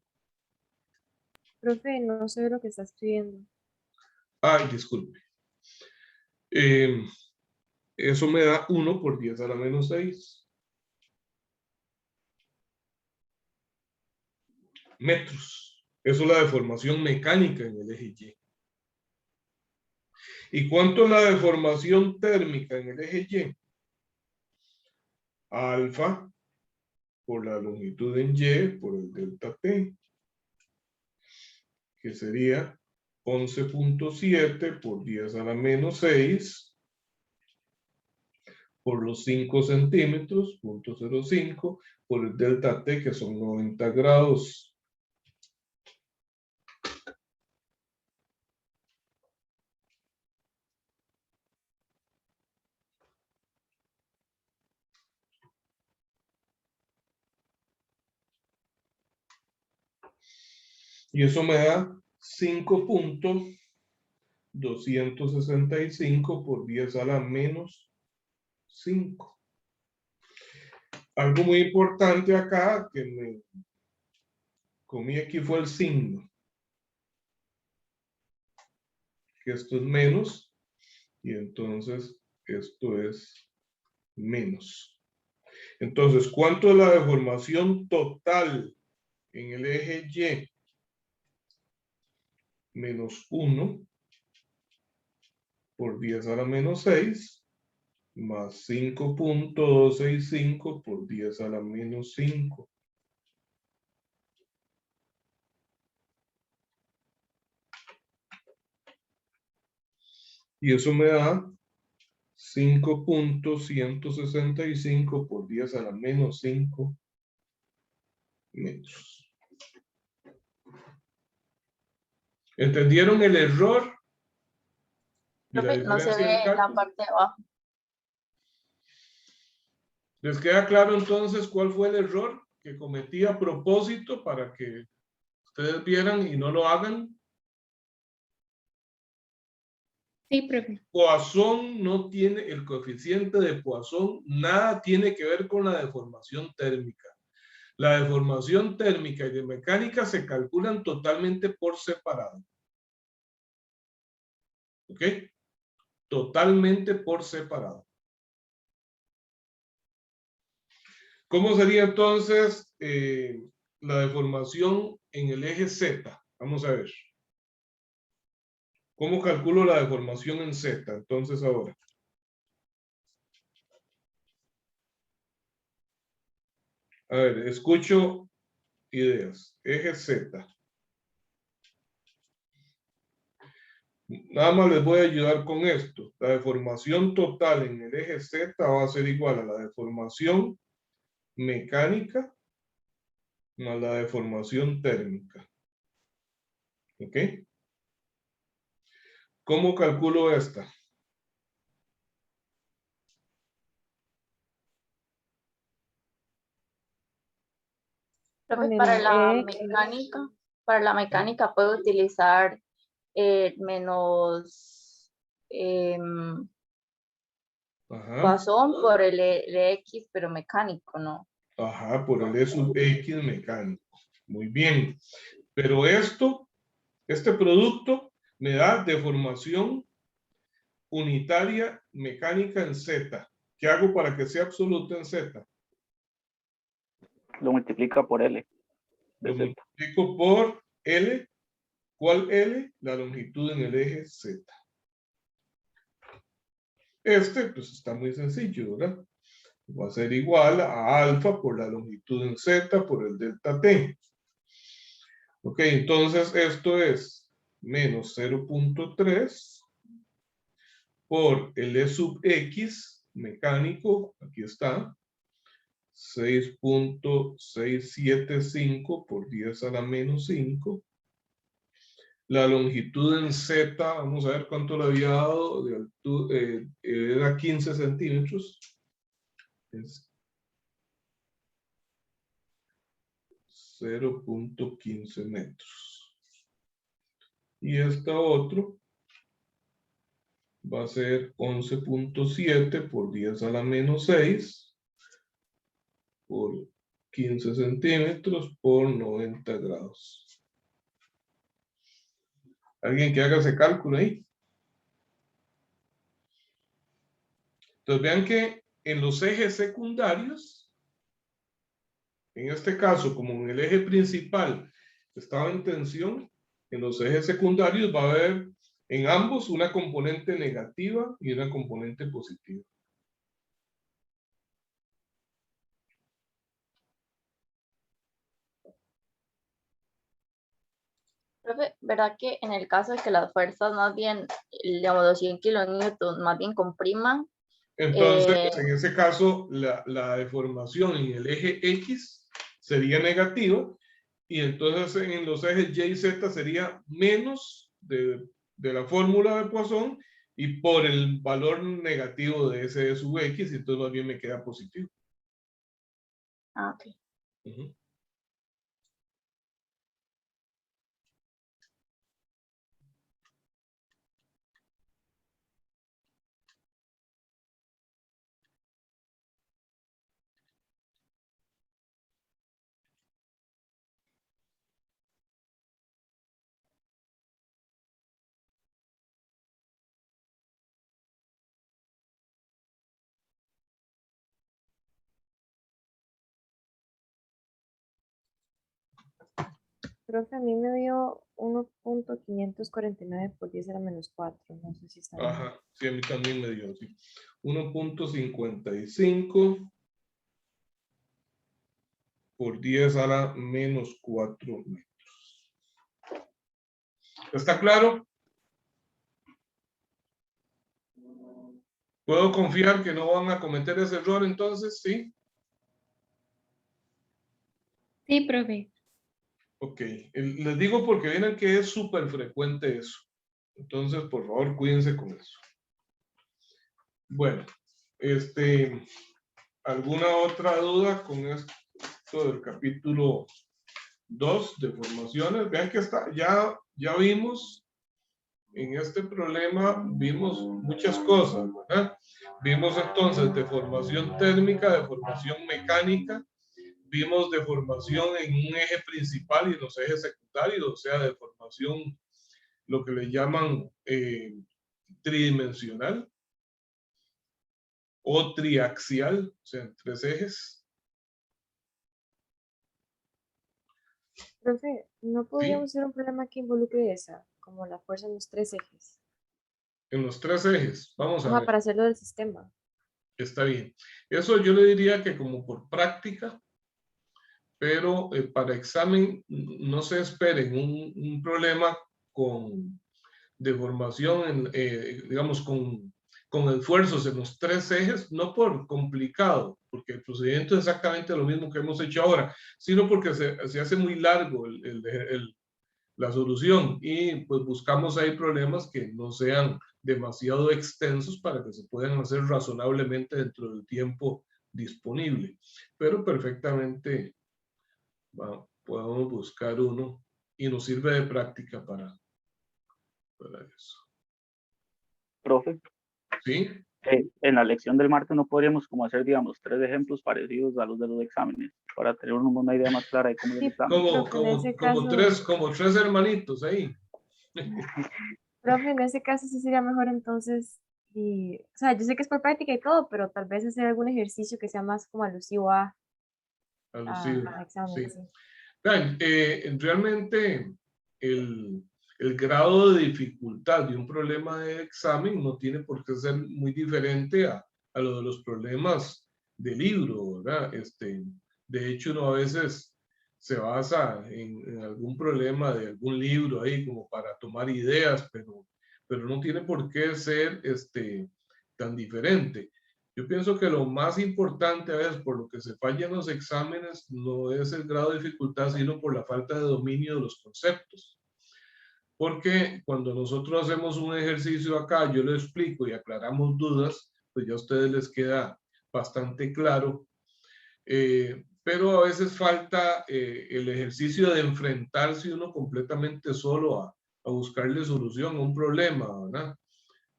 Profe, no sé lo que está escribiendo. Ay, disculpe. Eso me da 1 por 10 a la menos 6 metros. Eso es la deformación mecánica en el eje Y. ¿Y cuánto es la deformación térmica en el eje Y? Alfa por la longitud en Y por el delta T, que sería 11.7 por 10 a la menos 6 por los 5 centímetros, 0.05, por el delta T, que son 90 grados. Y eso me da 5.265 por 10 a la menos 5. Algo muy importante acá que me comí aquí fue el signo. Que esto es menos y entonces esto es menos. Entonces, ¿cuánto es la deformación total en el eje Y? Menos 1 por 10 a la menos 6 más 5.265 por 10 a la menos 5. Y eso me da 5.165 por 10 a la menos 5 metros. ¿Entendieron el error? Y la Profe, no se diferencia ve del en la cálculo. parte de abajo. ¿Les queda claro entonces cuál fue el error que cometí a propósito para que ustedes vieran y no lo hagan? Sí, profe. Poisson no tiene, el coeficiente de Poisson nada tiene que ver con la deformación térmica. La deformación térmica y de mecánica se calculan totalmente por separado. ¿Ok? Totalmente por separado. ¿Cómo sería entonces la deformación en el eje Z? Vamos a ver. ¿Cómo calculo la deformación en Z? Entonces ahora. A ver, escucho ideas. Eje Z. Nada más les voy a ayudar con esto. La deformación total en el eje Z va a ser igual a la deformación mecánica más la deformación térmica. ¿Ok? ¿Cómo calculo esta? Profe, Con el para la mecánica puedo utilizar menos Ajá. Poisson por el X, pero mecánico, ¿no? Ajá, por el E sub X mecánico. Muy bien. Pero este producto me da deformación unitaria mecánica en Z. ¿Qué hago para que sea absoluta en Z? Lo multiplica por L. De Lo Z. multiplico por L. ¿Cuál L? La longitud en el eje Z. Pues está muy sencillo, ¿verdad? Va a ser igual a alfa por la longitud en Z por el delta T. Ok, entonces esto es menos 0.3 por el E sub X mecánico, aquí está, 6.675 por 10 a la menos 5. La longitud en Z, vamos a ver cuánto le había dado, de altura, era 15 centímetros. Es 0.15 metros. Y esta otro va a ser 11.7 por 10 a la menos 6 por 15 centímetros por 90 grados. ¿Alguien que haga ese cálculo ahí? Entonces vean que en los ejes secundarios, en este caso, como en el eje principal estaba en tensión, en los ejes secundarios va a haber en ambos una componente negativa y una componente positiva. Profe, ¿verdad que en el caso de que las fuerzas más bien, digamos, los 100 kilonewtons más bien compriman? Entonces, en ese caso, la deformación en el eje X sería negativa y entonces en los ejes Y y Z sería menos de la fórmula de Poisson y por el valor negativo de ese E sub X, y entonces más bien me queda positivo. Ah, ok. Ujú. Profe, a mí me dio 1.549 por 10 a la menos 4. No sé si está bien. Ajá, sí, a mí también me dio así. 1.55 por 10 a la menos 4 metros. ¿Está claro? ¿Puedo confiar que no van a cometer ese error entonces? Sí. Sí, profe. Ok. Les digo porque vienen que es súper frecuente eso. Entonces, por favor, cuídense con eso. Bueno, ¿alguna otra duda con esto del capítulo 2 de formaciones? Vean que ya vimos en este problema, vimos muchas cosas, ¿verdad? Vimos entonces deformación térmica, deformación mecánica, vimos deformación en un eje principal y en los ejes secundarios, o sea, deformación, lo que le llaman tridimensional o triaxial, o sea, en 3 ejes. Profe, ¿no Sí, podríamos hacer un problema que involucre esa, como la fuerza en los 3 ejes? en los 3 ejes. Vamos a Ajá, ver. para hacerlo del sistema. Está bien. Eso yo le diría que como por práctica, pero para examen no se esperen un problema con deformación, digamos, con esfuerzos en los 3 ejes, no por complicado, porque el procedimiento es exactamente lo mismo que hemos hecho ahora, sino porque se hace muy largo la solución y pues buscamos ahí problemas que no sean demasiado extensos para que se puedan hacer razonablemente dentro del tiempo disponible, pero perfectamente podemos buscar uno y nos sirve de práctica para eso. Profe, ¿Sí? en la lección del martes no podríamos como hacer, digamos, 3 ejemplos parecidos a los de los exámenes para tener una idea más clara de cómo es el Sí, examen. profe, en ese caso, Como tres hermanitos ahí. profe, en ese caso sí sería mejor entonces, o sea, yo sé que es por práctica y todo, pero tal vez hacer algún ejercicio que sea más como alusivo Alusivo, al examen, sí. sí. Vean, realmente el grado de dificultad de un problema de examen no tiene por qué ser muy diferente a lo de los problemas de libro, ¿verdad? De hecho, uno a veces se basa en algún problema de algún libro ahí como para tomar ideas, pero no tiene por qué ser tan diferente. Yo pienso que lo más importante a veces por lo que se fallan los exámenes no es el grado de dificultad, sino por la falta de dominio de los conceptos. Porque cuando nosotros hacemos un ejercicio acá, yo lo explico y aclaramos dudas, pues ya a ustedes les queda bastante claro. Pero a veces falta el ejercicio de enfrentarse uno completamente solo a buscarle solución a un problema, ¿verdad?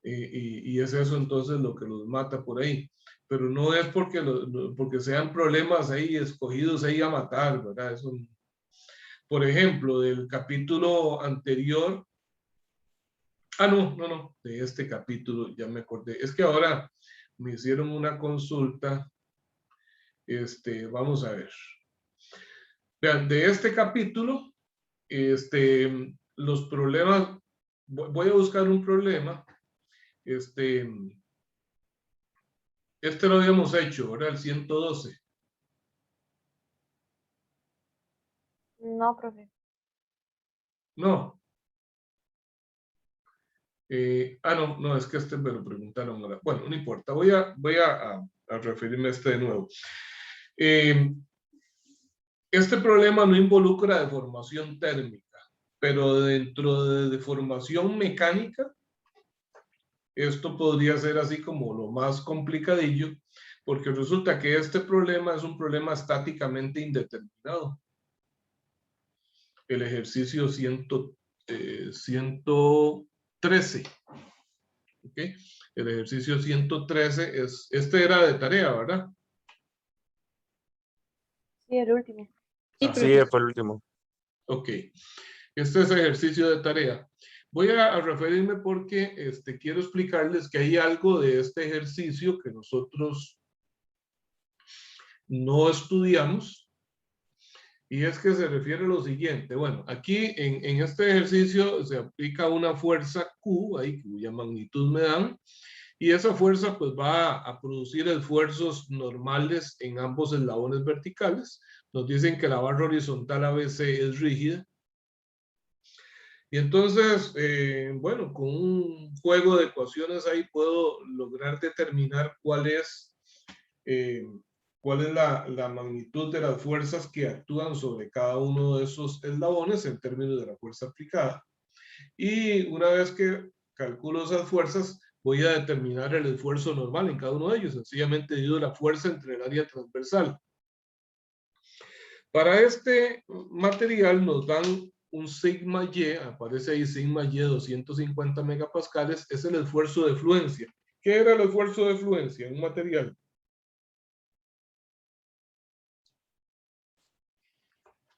Y es eso entonces lo que los mata por ahí. Pero no es porque sean problemas ahí escogidos ahí a matar, ¿verdad? Eso, por ejemplo, del capítulo anterior. No, de este capítulo ya me acordé. Es que ahora me hicieron una consulta. Vamos a ver. Vean, de este capítulo, los problemas, voy a buscar un problema. Este lo habíamos hecho, ¿verdad? El 112. No, profe. No. No, es que me lo preguntaron ahora. Bueno, no importa, voy a referirme a de nuevo. Este problema no involucra deformación térmica, pero dentro de deformación mecánica, esto podría ser así como lo más complicadillo, porque resulta que este problema es un problema estáticamente indeterminado. El ejercicio 113. ¿Okay? El ejercicio 113 era de tarea, ¿verdad? Sí, el último. Sí, Ajá. Sí, profe. fue el último. Ok. Este es ejercicio de tarea. Voy a referirme porque quiero explicarles que hay algo de este ejercicio que nosotros no estudiamos, y es que se refiere a lo siguiente. Bueno, aquí en este ejercicio se aplica una fuerza Q, ahí cuya magnitud me dan, y esa fuerza pues va a producir esfuerzos normales en ambos eslabones verticales. Nos dicen que la barra horizontal ABC es rígida. Y entonces, bueno, con un juego de ecuaciones ahí puedo lograr determinar cuál es la magnitud de las fuerzas que actúan sobre cada uno de esos eslabones en términos de la fuerza aplicada. Y una vez que calculo esas fuerzas, voy a determinar el esfuerzo normal en cada uno de ellos. Sencillamente divido la fuerza entre el área transversal. Para este material nos dan un sigma Y, aparece ahí sigma Y 250 megapascales, es el esfuerzo de fluencia. ¿Qué era el esfuerzo de fluencia en un material?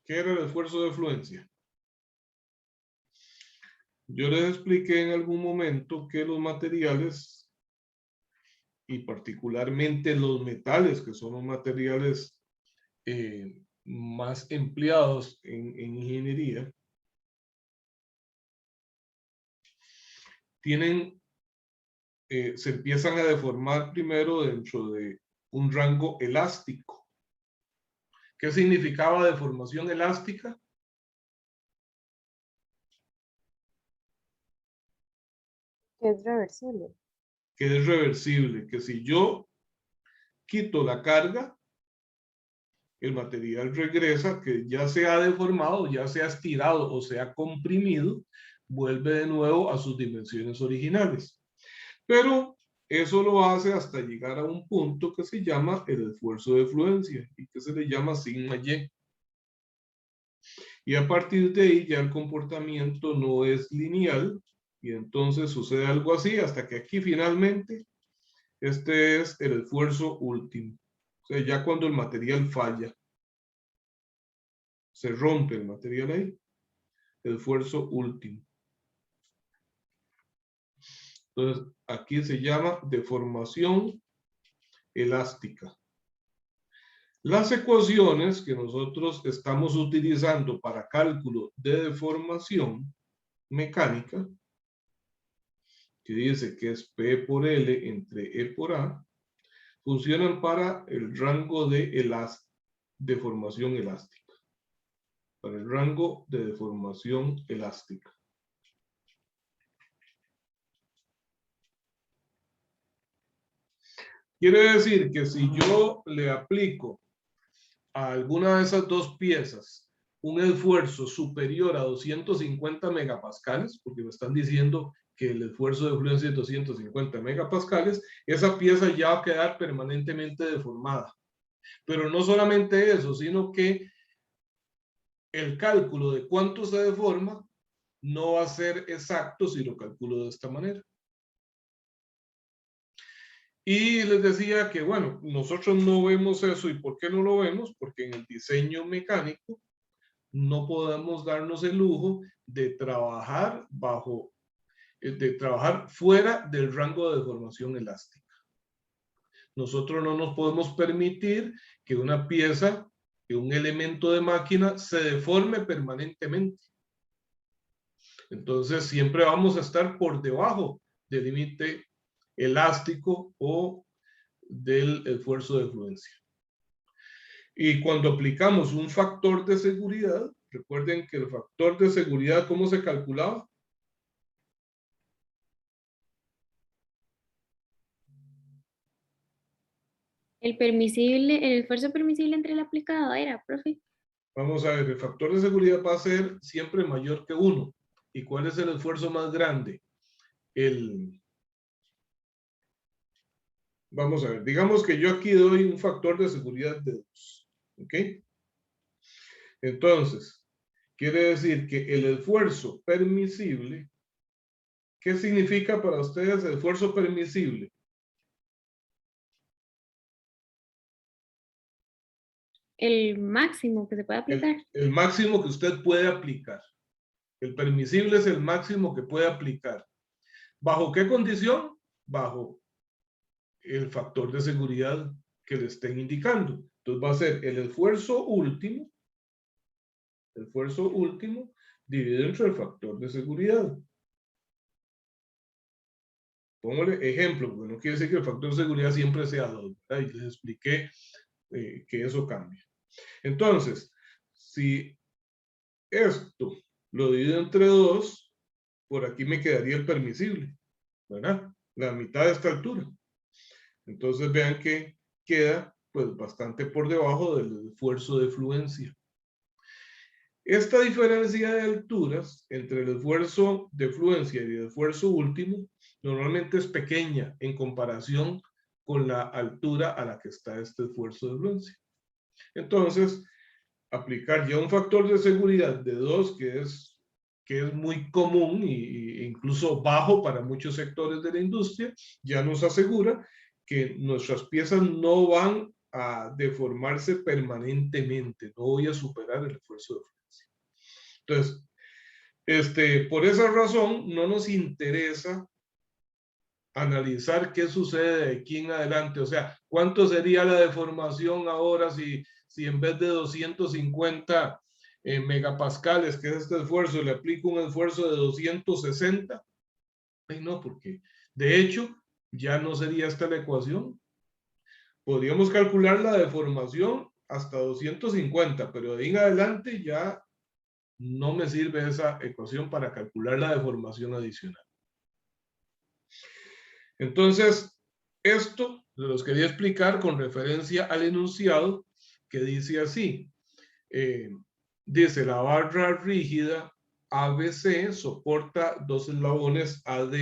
¿Qué era el esfuerzo de fluencia? Yo les expliqué en algún momento que los materiales, y particularmente los metales, que son los materiales más empleados en ingeniería, se empiezan a deformar primero dentro de un rango elástico. ¿Qué significaba deformación elástica? Que es reversible. Que es reversible, que si yo quito la carga, el material regresa, que ya se ha deformado, ya se ha estirado o se ha comprimido, vuelve de nuevo a sus dimensiones originales. Pero eso lo hace hasta llegar a un punto que se llama el esfuerzo de fluencia y que se le llama sigma Y. Y a partir de ahí ya el comportamiento no es lineal y entonces sucede algo así hasta que aquí finalmente este es el esfuerzo último. O sea, ya cuando el material falla, se rompe el material ahí, el esfuerzo último. Entonces, aquí se llama deformación elástica. Las ecuaciones que nosotros estamos utilizando para cálculo de deformación mecánica, que dice que es P por L entre E por A, funcionan para el rango de deformación elástica. Para el rango de deformación elástica. Quiere decir que si yo le aplico a alguna de esas dos piezas un esfuerzo superior a 250 megapascales, porque me están diciendo que el esfuerzo de fluencia es 250 megapascales, esa pieza ya va a quedar permanentemente deformada. Pero no solamente eso, sino que el cálculo de cuánto se deforma no va a ser exacto si lo calculo de esta manera. Y les decía que, bueno, nosotros no vemos eso. ¿Y por qué no lo vemos? Porque en el diseño mecánico no podemos darnos el lujo de trabajar fuera del rango de deformación elástica. Nosotros no nos podemos permitir que una pieza, que un elemento de máquina se deforme permanentemente. Entonces siempre vamos a estar por debajo del límite elástico o del esfuerzo de fluencia. Y cuando aplicamos un factor de seguridad, recuerden que el factor de seguridad, ¿cómo se calculaba? El esfuerzo permisible entre el aplicado era, profe. Vamos a ver, el factor de seguridad va a ser siempre mayor que 1. ¿Y cuál es el esfuerzo más grande? Vamos a ver, digamos que yo aquí doy un factor de seguridad de 2. ¿Ok? Entonces, quiere decir que el esfuerzo permisible, ¿qué significa para ustedes el esfuerzo permisible? El máximo que se puede aplicar. El máximo que usted puede aplicar. El permisible es el máximo que puede aplicar. ¿Bajo qué condición? Bajo el factor de seguridad que le estén indicando. Entonces va a ser el esfuerzo último dividido entre el factor de seguridad. Póngale ejemplo, porque no quiere decir que el factor de seguridad siempre sea 2, ¿verdad? Y les expliqué que eso cambia. Entonces, si esto lo divido entre 2, por aquí me quedaría el permisible, ¿verdad? La mitad de esta altura. Entonces vean que queda pues bastante por debajo del esfuerzo de fluencia. Esta diferencia de alturas entre el esfuerzo de fluencia y el esfuerzo último normalmente es pequeña en comparación con la altura a la que está este esfuerzo de fluencia. Entonces, aplicar ya un factor de seguridad de 2, que es muy común e incluso bajo para muchos sectores de la industria, ya nos asegura que nuestras piezas no van a deformarse permanentemente, no voy a superar el esfuerzo de fluencia. Entonces, por esa razón no nos interesa analizar qué sucede de aquí en adelante, o sea, cuánto sería la deformación ahora si en vez de 250 megapascales, que es este esfuerzo, le aplico un esfuerzo de 260. Ay, no, porque de hecho ya no sería esta la ecuación. Podríamos calcular la deformación hasta 250, pero de ahí en adelante ya no me sirve esa ecuación para calcular la deformación adicional. Entonces, esto los quería explicar con referencia al enunciado que dice así. Dice, la barra rígida ABC soporta 2 eslabones AD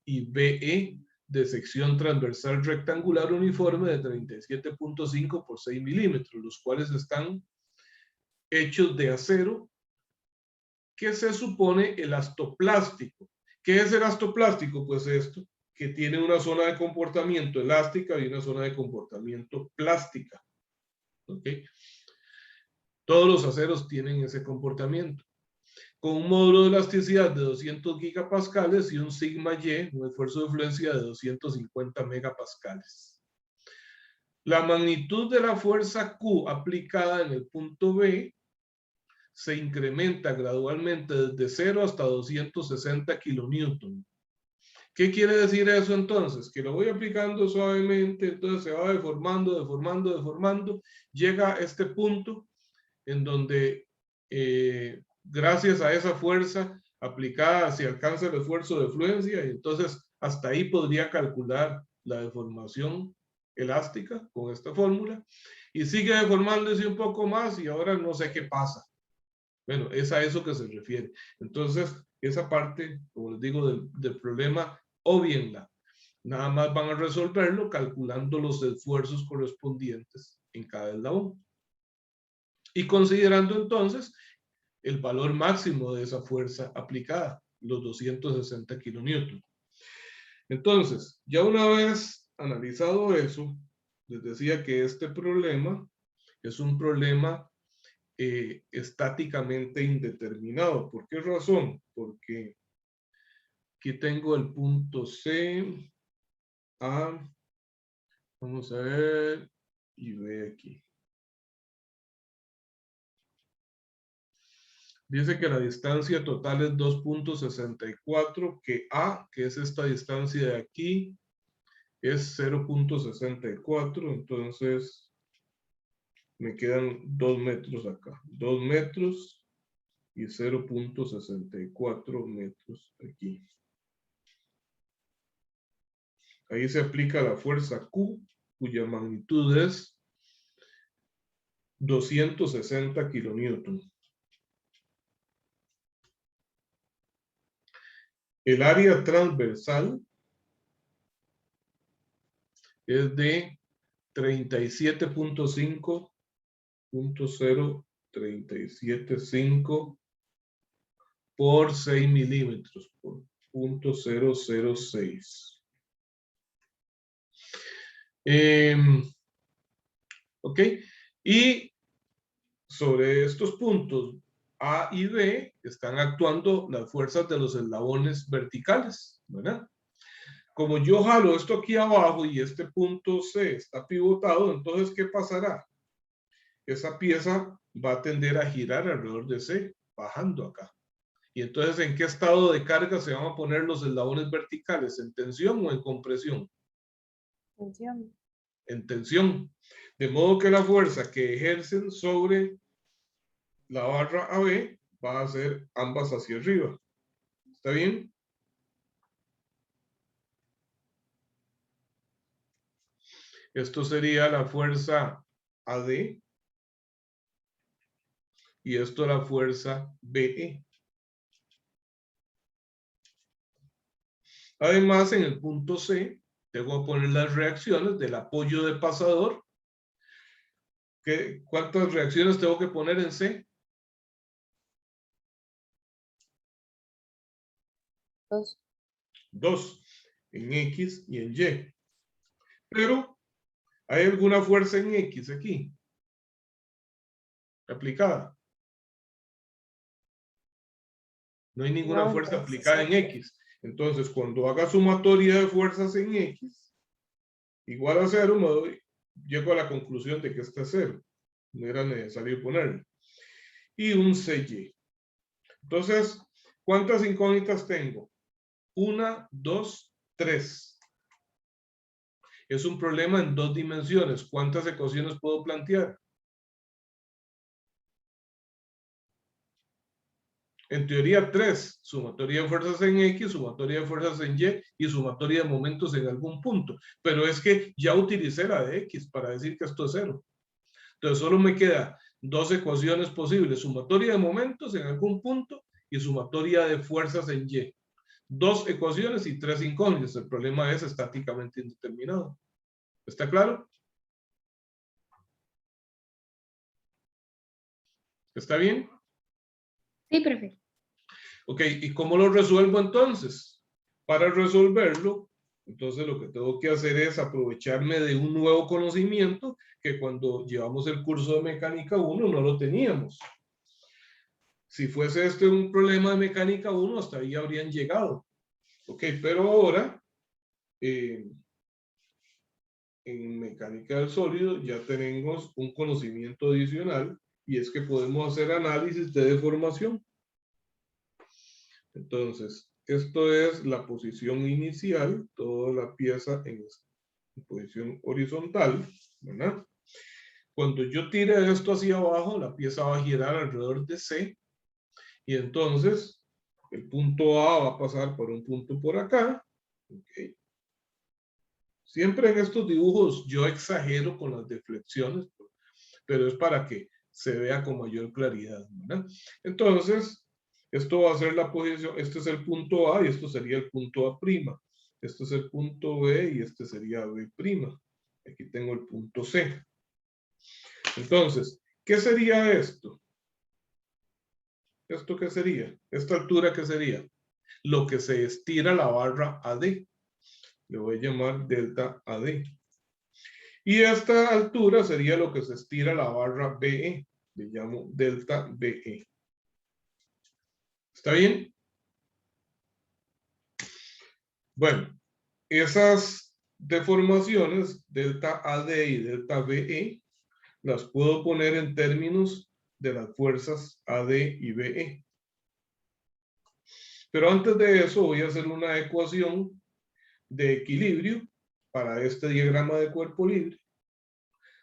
y BE de sección transversal rectangular uniforme de 37.5 por 6 milímetros, los cuales están hechos de acero que se supone elastoplástico. ¿Qué es elastoplástico? Pues esto, que tiene una zona de comportamiento elástica y una zona de comportamiento plástica. ¿Ok? Todos los aceros tienen ese comportamiento. Con un módulo de elasticidad de 200 gigapascales y un sigma Y, un esfuerzo de fluencia de 250 megapascales. La magnitud de la fuerza Q aplicada en el punto B se incrementa gradualmente desde 0 hasta 260 kilonewton. ¿Qué quiere decir eso entonces? Que lo voy aplicando suavemente, entonces se va deformando, deformando, deformando, llega a este punto en donde gracias a esa fuerza aplicada se alcanza el esfuerzo de fluencia y entonces hasta ahí podría calcular la deformación elástica con esta fórmula y sigue deformándose un poco más y ahora no sé qué pasa. Bueno, es a eso que se refiere. Entonces, esa parte, como les digo, del problema, obvienla. Nada más van a resolverlo calculando los esfuerzos correspondientes en cada eslabón. Y considerando entonces el valor máximo de esa fuerza aplicada, los 260 kilonewton. Entonces, ya una vez analizado eso, les decía que este problema es un problema estáticamente indeterminado. ¿Por qué razón? Porque aquí tengo el punto C, A, vamos a ver, y B aquí. Dice que la distancia total es 2.64, que A, que es esta distancia de aquí, es 0.64, entonces me quedan 2 metros acá. 2 metros y 0.64 metros aquí. Ahí se aplica la fuerza Q, cuya magnitud es 260 kilonewton. El área transversal es de 37.5.037.5 por 6 milímetros, por 0.006. Ok, y sobre estos puntos A y B están actuando las fuerzas de los eslabones verticales, ¿verdad? Como yo jalo esto aquí abajo y este punto C está pivotado, entonces ¿qué pasará? Esa pieza va a tender a girar alrededor de C, bajando acá. Y entonces, ¿en qué estado de carga se van a poner los eslabones verticales? ¿En tensión o en compresión? Tensión. En tensión. De modo que la fuerza que ejercen sobre la barra AB va a ser ambas hacia arriba. ¿Está bien? Esto sería la fuerza AD y esto la fuerza BE. Además, en el punto C, tengo que poner las reacciones del apoyo de pasador. ¿Cuántas reacciones tengo que poner en C? 2. 2 en X y en Y. Pero, ¿hay alguna fuerza en X aquí? Aplicada. No hay ninguna No, fuerza entonces, aplicada en X. Entonces, cuando haga sumatoria de fuerzas en X, igual a 0, llego a la conclusión de que está 0. No era necesario ponerlo. Y un CY. Entonces, ¿cuántas incógnitas tengo? 1, 2, 3. Es un problema en 2 dimensiones. ¿Cuántas ecuaciones puedo plantear? En teoría 3, sumatoria de fuerzas en X, sumatoria de fuerzas en Y sumatoria de momentos en algún punto. Pero es que ya utilicé la de X para decir que esto es 0. Entonces solo me queda 2 ecuaciones posibles, sumatoria de momentos en algún punto y sumatoria de fuerzas en Y. 2 ecuaciones y 3 incógnitas. El problema es estáticamente indeterminado. ¿Está claro? ¿Está bien? Sí, profe. Ok, ¿y cómo lo resuelvo entonces? Para resolverlo, entonces lo que tengo que hacer es aprovecharme de un nuevo conocimiento que cuando llevamos el curso de mecánica 1 no lo teníamos. Si fuese este un problema de mecánica 1, hasta ahí habrían llegado. Ok, pero ahora, en mecánica del sólido ya tenemos un conocimiento adicional y es que podemos hacer análisis de deformación. Entonces, esto es la posición inicial, toda la pieza en posición horizontal, ¿verdad? Cuando yo tire esto hacia abajo, la pieza va a girar alrededor de C y entonces el punto A va a pasar por un punto por acá. Okay. Siempre en estos dibujos yo exagero con las deflexiones, pero es para que se vea con mayor claridad, ¿verdad? Entonces, esto va a ser la posición, este es el punto A y esto sería el punto A'. Este es el punto B y este sería B'. Aquí tengo el punto C. Entonces, ¿qué sería esto? ¿Esto qué sería? ¿Esta altura qué sería? Lo que se estira la barra AD. Le voy a llamar delta AD. Y esta altura sería lo que se estira la barra BE. Le llamo delta BE. ¿Está bien? Bueno, esas deformaciones, delta AD y delta BE, las puedo poner en términos de las fuerzas AD y BE. Pero antes de eso voy a hacer una ecuación de equilibrio para este diagrama de cuerpo libre.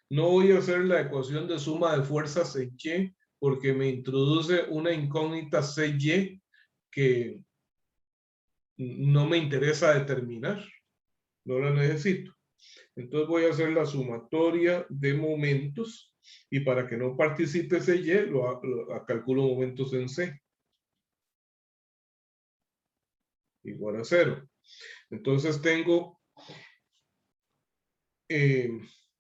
No voy a hacer la ecuación de suma de fuerzas en Y porque me introduce una incógnita CY que no me interesa determinar. No la necesito. Entonces voy a hacer la sumatoria de momentos y para que no participe CY, lo calculo momentos en C. Igual a 0. Entonces tengo,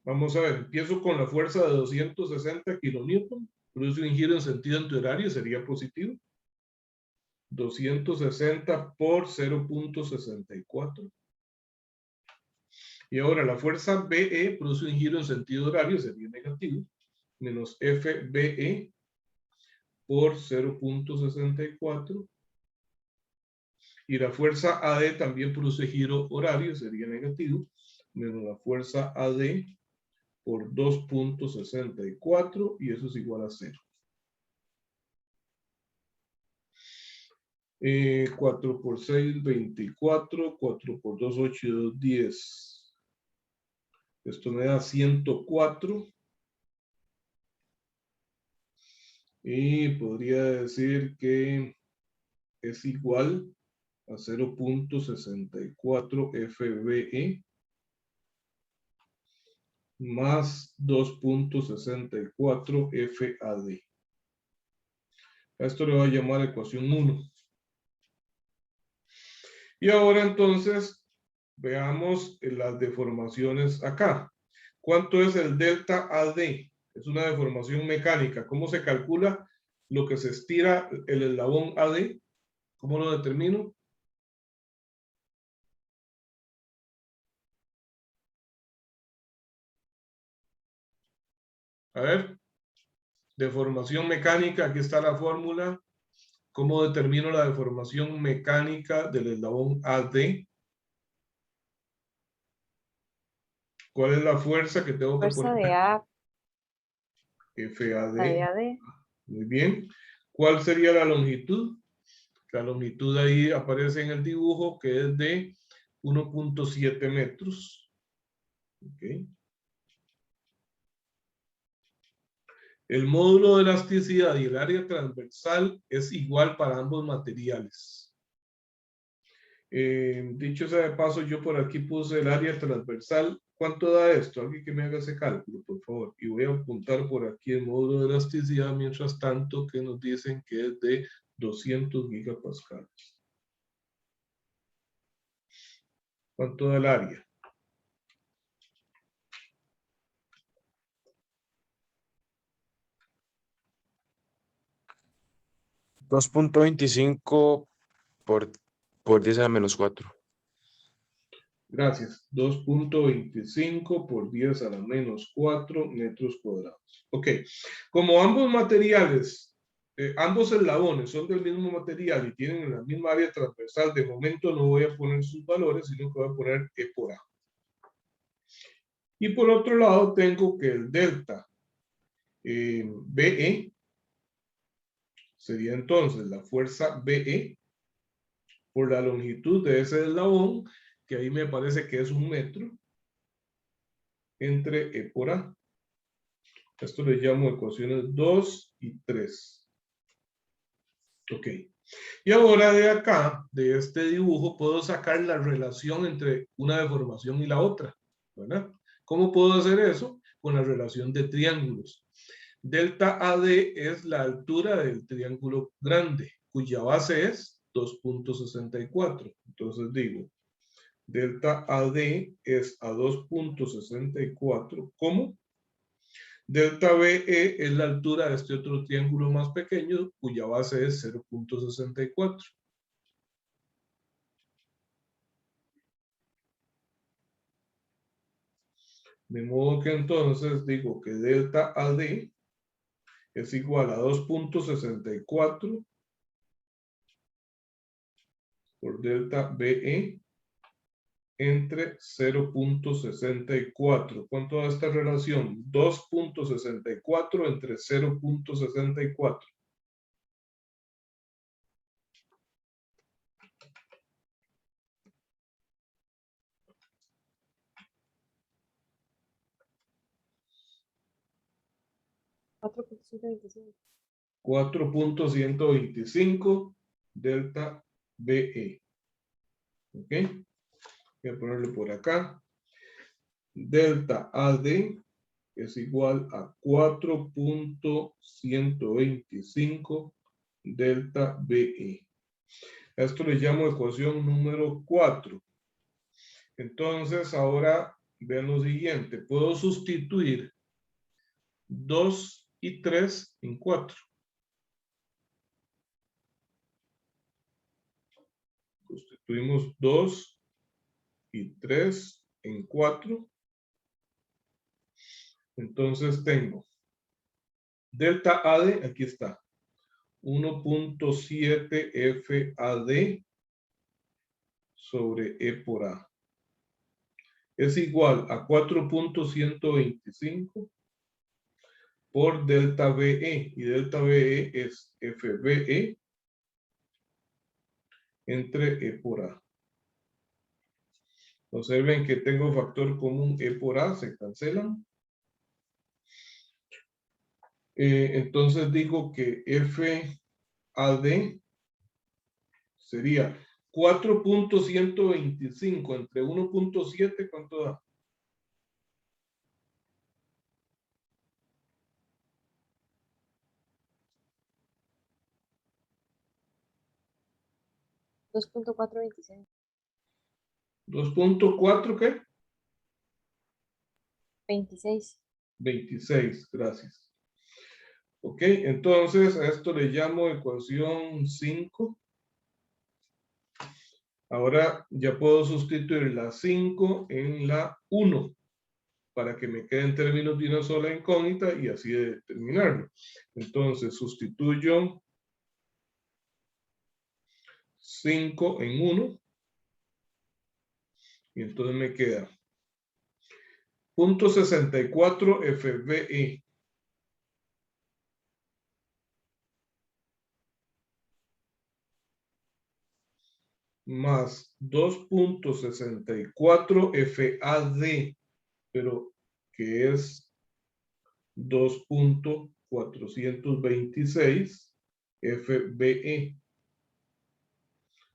vamos a ver, empiezo con la fuerza de 260 kilonewton, produce un giro en sentido antihorario, sería positivo. 260 por 0.64. Y ahora la fuerza BE produce un giro en sentido horario, sería negativo, menos FBE por 0.64. Y la fuerza AD también produce giro horario, sería negativo, menos la fuerza AD por 2.64 y eso es igual a 0. 4 por 6, 24, 4 por 2, 8 y 2, 10. Esto me da 104. Y podría decir que es igual a 0.64 FBE más 2.64 FAD. A esto le voy a llamar ecuación 1. Y ahora entonces veamos las deformaciones acá. ¿Cuánto es el delta AD? Es una deformación mecánica. ¿Cómo se calcula lo que se estira el eslabón AD? ¿Cómo lo determino? A ver, deformación mecánica, aquí está la fórmula. ¿Cómo determino la deformación mecánica del eslabón AD? ¿Cuál es la fuerza que tengo que Fuerza de poner? A, FAD. la de AD. Muy bien. ¿Cuál sería la longitud? La longitud ahí aparece en el dibujo que es de 1.7 metros. Okay. El módulo de elasticidad y el área transversal es igual para ambos materiales. Dicho sea de paso, yo por aquí puse el área transversal. ¿Cuánto da esto? Alguien que me haga ese cálculo, por favor. Y voy a apuntar por aquí el módulo de elasticidad, mientras tanto que nos dicen que es de 200 gigapascales. ¿Cuánto da el área? 2.25 por 10 a la menos 4. Gracias. 2.25 por 10 a la menos 4 metros cuadrados. Ok. Como ambos materiales, ambos eslabones son del mismo material y tienen la misma área transversal, de momento no voy a poner sus valores, sino que voy a poner E por A. Y por otro lado tengo que el delta BE sería entonces la fuerza BE por la longitud de ese eslabón, que ahí me parece que es 1 metro, entre E por A. Esto le llamo ecuaciones 2 y 3. Ok. Y ahora de acá, de este dibujo, puedo sacar la relación entre una deformación y la otra, ¿verdad? ¿Cómo puedo hacer eso? Con la relación de triángulos. Delta AD es la altura del triángulo grande, cuya base es 2.64. Entonces digo, delta AD es a 2.64, ¿cómo? Delta BE es la altura de este otro triángulo más pequeño, cuya base es 0.64. De modo que entonces digo que delta AD es igual a 2.64 por delta BE entre 0.64. ¿Cuánto da esta relación? 2.64 entre 0.64. $4.125. 4.125 delta BE. ¿Ok? Voy a ponerlo por acá. Delta AD es igual a 4.125 delta BE. Esto le llamo ecuación número 4. Entonces, ahora vean lo siguiente. Puedo sustituir 2 y 3 en 4. Sustituimos 2 y 3 en 4. Entonces tengo delta AD, aquí está, 1.7 FAD sobre E por A. Es igual a 4.125 por delta BE, y delta BE es FBE entre E por A. Observen que tengo factor común E por A, se cancelan. Entonces digo que FAD sería 4.125 entre 1.7, ¿cuánto da? $2.426. 2.4, ¿qué? 26. 26, gracias. Ok, entonces a esto le llamo ecuación 5. Ahora ya puedo sustituir la 5 en la 1 para que me queden términos de una sola incógnita y así de terminarlo. Entonces sustituyo 5 en 1 y entonces me queda 0.64 FBE más 2.64 FAD, pero que es 2.426 FBE.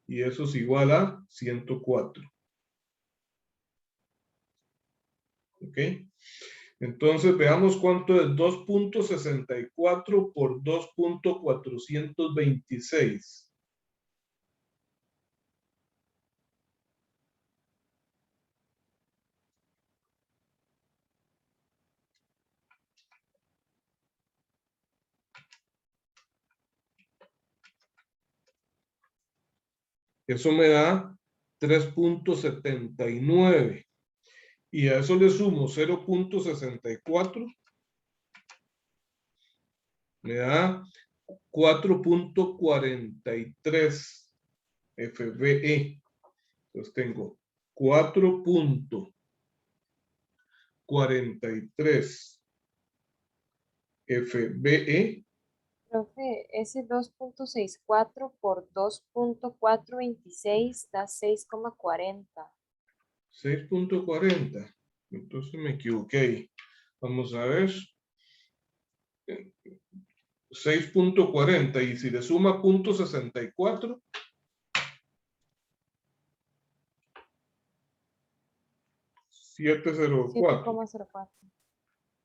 Y eso es igual a 104. ¿Ok? Entonces veamos cuánto es 2.64 por 2.426. Eso me da 3.79. Y a eso le sumo 0.64. Me da 4.43 FBE. Entonces tengo 4.43 FBE. Profe, ese 2.64 por 2.426 da 6,40. 6.40. Entonces me equivoqué. Vamos a ver. 6.40. Y si le suma 0.64. 704. 7,04.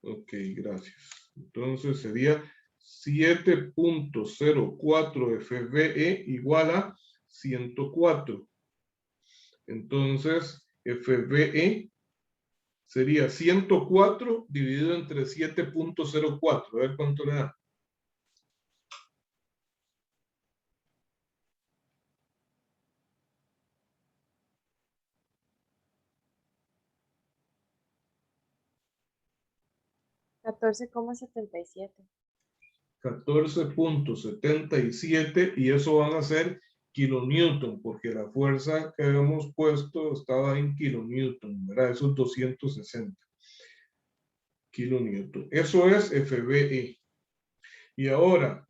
Ok, gracias. Entonces sería 7.04 FBE igual a 104. Entonces, FBE sería 104 dividido entre 7.04. A ver cuánto le da. $14,77. 14.77 y eso van a ser kilonewton, porque la fuerza que habíamos puesto estaba en kilonewton, ¿verdad? Esos 260 kilonewton. Eso es FBE. Y ahora,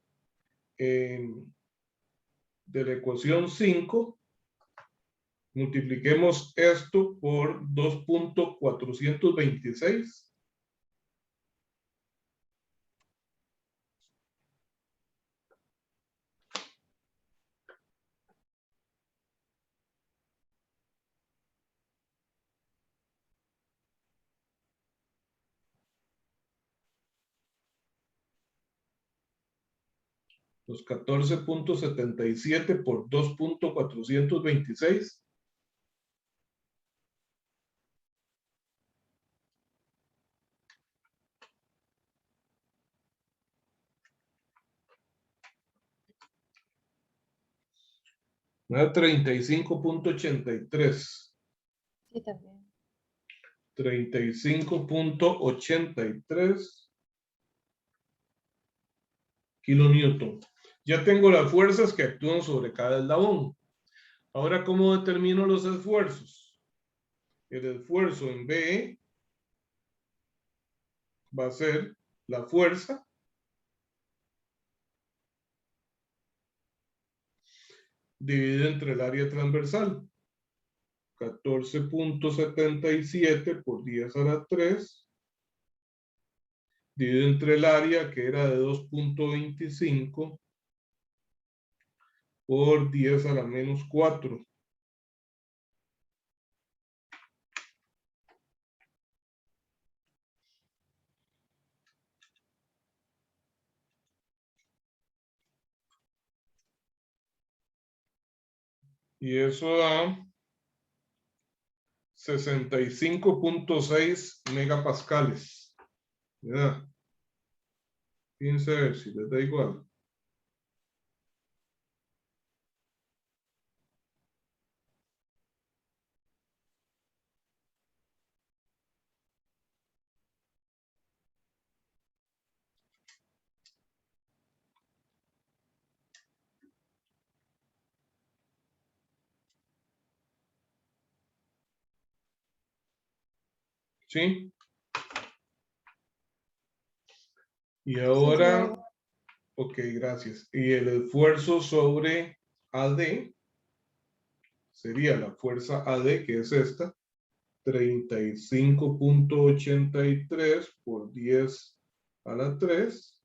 de la ecuación 5, multipliquemos esto por 2.426. Los 14.77 por 2.426. Me da 35.83. Sí, también. 35.83 kilonewton. Ya tengo las fuerzas que actúan sobre cada eslabón. Ahora, ¿cómo determino los esfuerzos? El esfuerzo en BE va a ser la fuerza dividida entre el área transversal. 14.77 por 10 a la 3 dividido entre el área que era de 2.25 por 10 a la menos 4. Y eso da 65.6 megapascales. ¿Verdad? Fíjense a ver si les da igual. ¿Sí? Y ahora, ok, gracias. Y el esfuerzo sobre AD sería la fuerza AD, que es esta, 35.83 por 10 a la 3,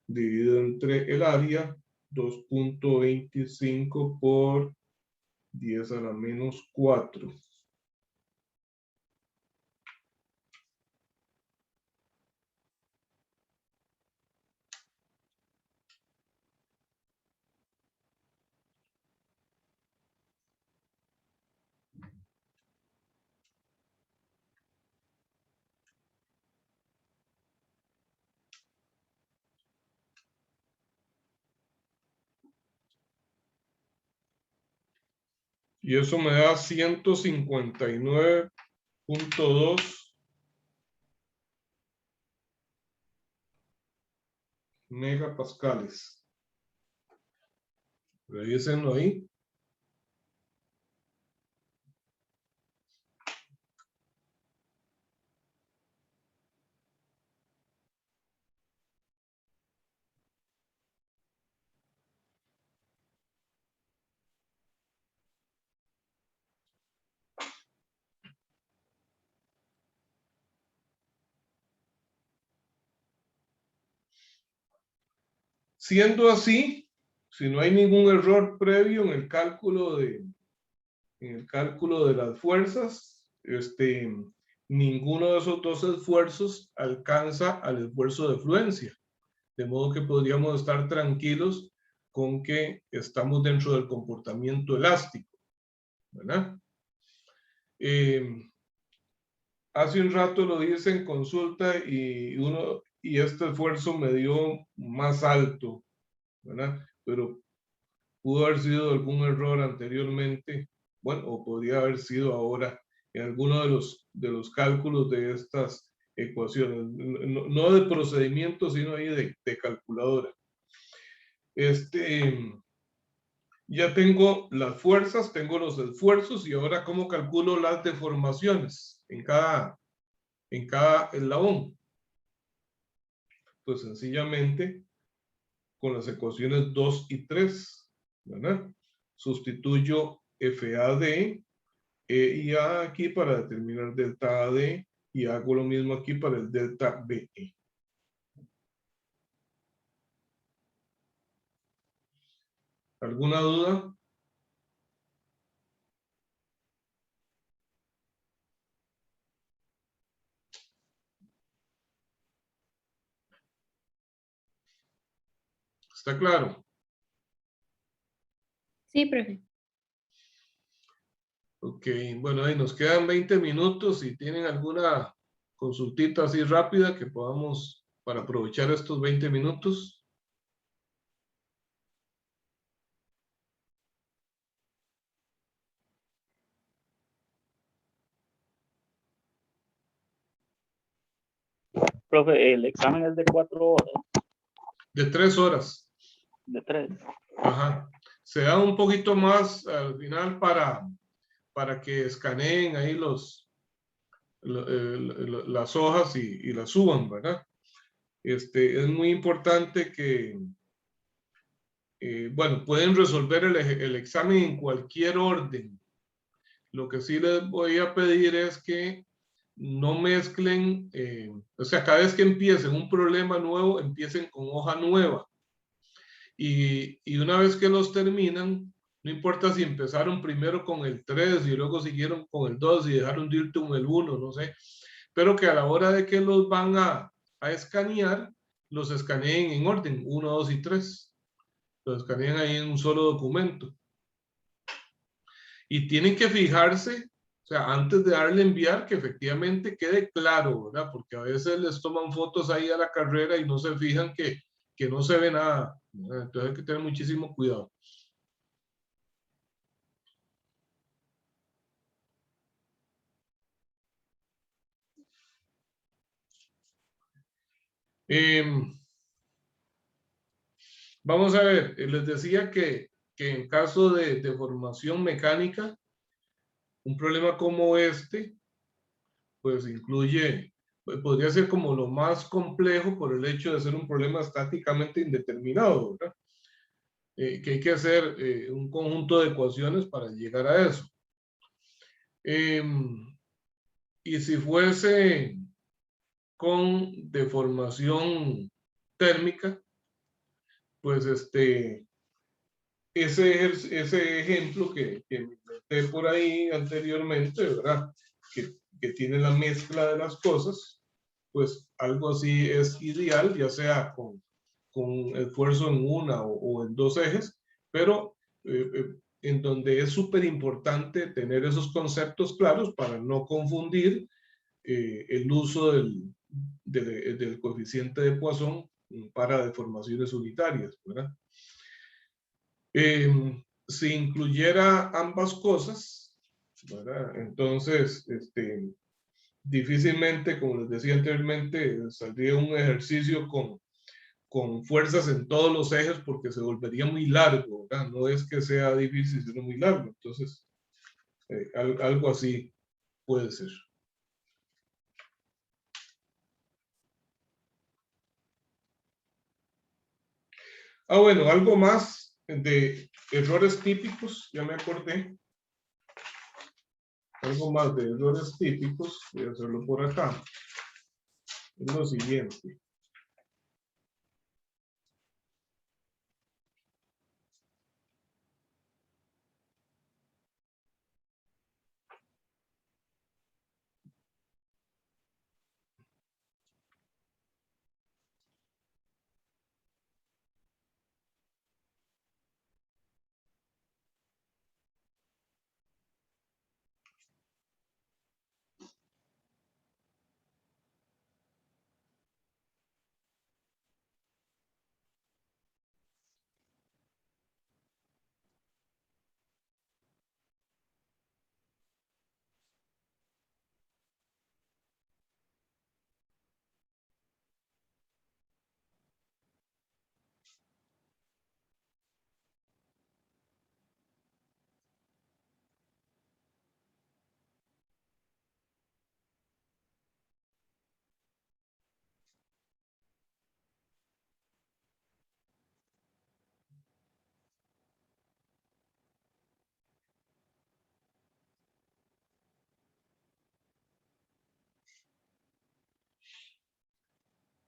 dividido entre el área, 2.25 por 10 a la menos 4. Y eso me da 159.2 megapascales. Revísenlo ahí. Siendo así, si no hay ningún error previo en el cálculo de las fuerzas, ninguno de esos dos esfuerzos alcanza al esfuerzo de fluencia. De modo que podríamos estar tranquilos con que estamos dentro del comportamiento elástico, ¿verdad? Hace un rato lo hice en consulta y este esfuerzo me dio más alto, ¿verdad? Pero pudo haber sido algún error anteriormente, bueno, o podría haber sido ahora en alguno de los cálculos de estas ecuaciones, no de procedimiento, sino ahí de calculadora. Ya tengo las fuerzas, tengo los esfuerzos y ahora cómo calculo las deformaciones en cada eslabón. Pues sencillamente con las ecuaciones 2 y 3, ¿verdad? Sustituyo FAD, E y A aquí para determinar delta AD y hago lo mismo aquí para el delta BE. ¿Alguna duda? ¿Está claro? Sí, profe. Ok, bueno, ahí nos quedan 20 minutos. Si tienen alguna consultita así rápida que podamos para aprovechar estos 20 minutos. Profe, el examen es de 4 horas, De 3 horas. de 3. Ajá. Se da un poquito más al final para que escaneen ahí las hojas y las suban, ¿verdad? Es muy importante que, bueno, pueden resolver el examen en cualquier orden. Lo que sí les voy a pedir es que no mezclen, o sea, cada vez que empiecen un problema nuevo, empiecen con hoja nueva. Y una vez que los terminan, no importa si empezaron primero con el 3 y luego siguieron con el 2 y dejaron de ir con el 1, no sé, pero que a la hora de que los van a escanear, los escaneen en orden, 1, 2 y 3. Los escanean ahí en un solo documento. Y tienen que fijarse, o sea, antes de darle enviar, que efectivamente quede claro, ¿verdad? Porque a veces les toman fotos ahí a la carrera y no se fijan que no se ve nada, ¿verdad? Entonces hay que tener muchísimo cuidado. Vamos a ver, les decía que en caso de deformación mecánica, un problema como pues incluye, podría ser como lo más complejo por el hecho de ser un problema estáticamente indeterminado, ¿verdad? Que hay que hacer un conjunto de ecuaciones para llegar a eso. Y si fuese con deformación térmica, pues ese ejemplo que me inventé por ahí anteriormente, ¿verdad? Que tiene la mezcla de las cosas, pues algo así es ideal, ya sea con esfuerzo en una o en dos ejes, pero en donde es súper importante tener esos conceptos claros para no confundir el uso del coeficiente de Poisson para deformaciones unitarias, ¿verdad? si incluyera ambas cosas, ¿verdad? Entonces, difícilmente, como les decía anteriormente, saldría un ejercicio con fuerzas en todos los ejes porque se volvería muy largo, ¿verdad? No es que sea difícil, sino muy largo. Entonces, algo así puede ser. Bueno, algo más de errores típicos, ya me acordé. Algo más de errores típicos, voy a hacerlo por acá. Es lo siguiente.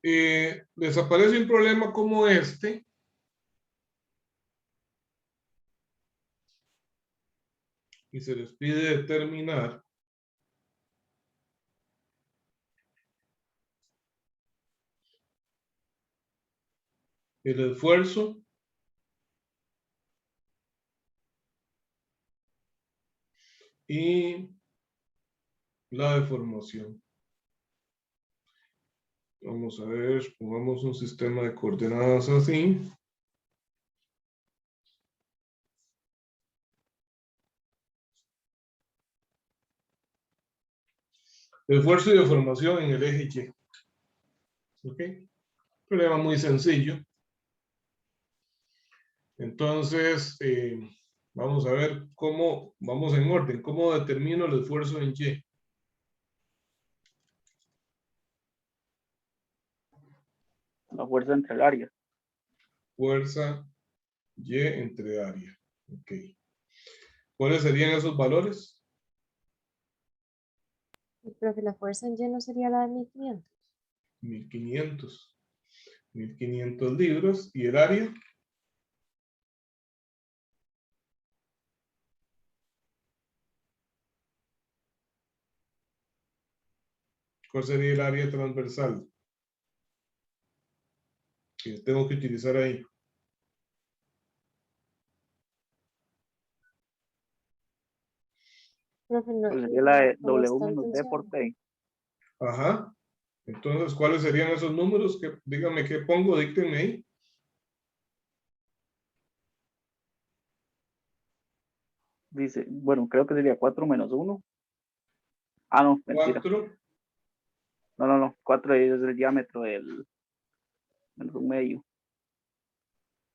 Les aparece un problema como este. Y se les pide determinar el esfuerzo y la deformación. Vamos a ver, pongamos un sistema de coordenadas así. Esfuerzo y deformación en el eje Y. ¿Ok? Problema muy sencillo. Entonces, vamos a ver cómo, vamos en orden, cómo determino el esfuerzo en Y. La fuerza entre el área. Fuerza Y entre área. Ok. ¿Cuáles serían esos valores? Profe, la fuerza en Y no sería la de 1500. 1500. 1500 libras. ¿Y el área? ¿Cuál sería el área transversal que tengo que utilizar ahí? Profe, no, Pues sería la de como W está en menos D por tensión. T. Ajá. Entonces, ¿cuáles serían esos números? Dígame qué pongo, díctenme ahí. Dice, bueno, creo que sería 4 menos 1. Ah, no, mentira. 4, No. 4 es el diámetro del menos un medio.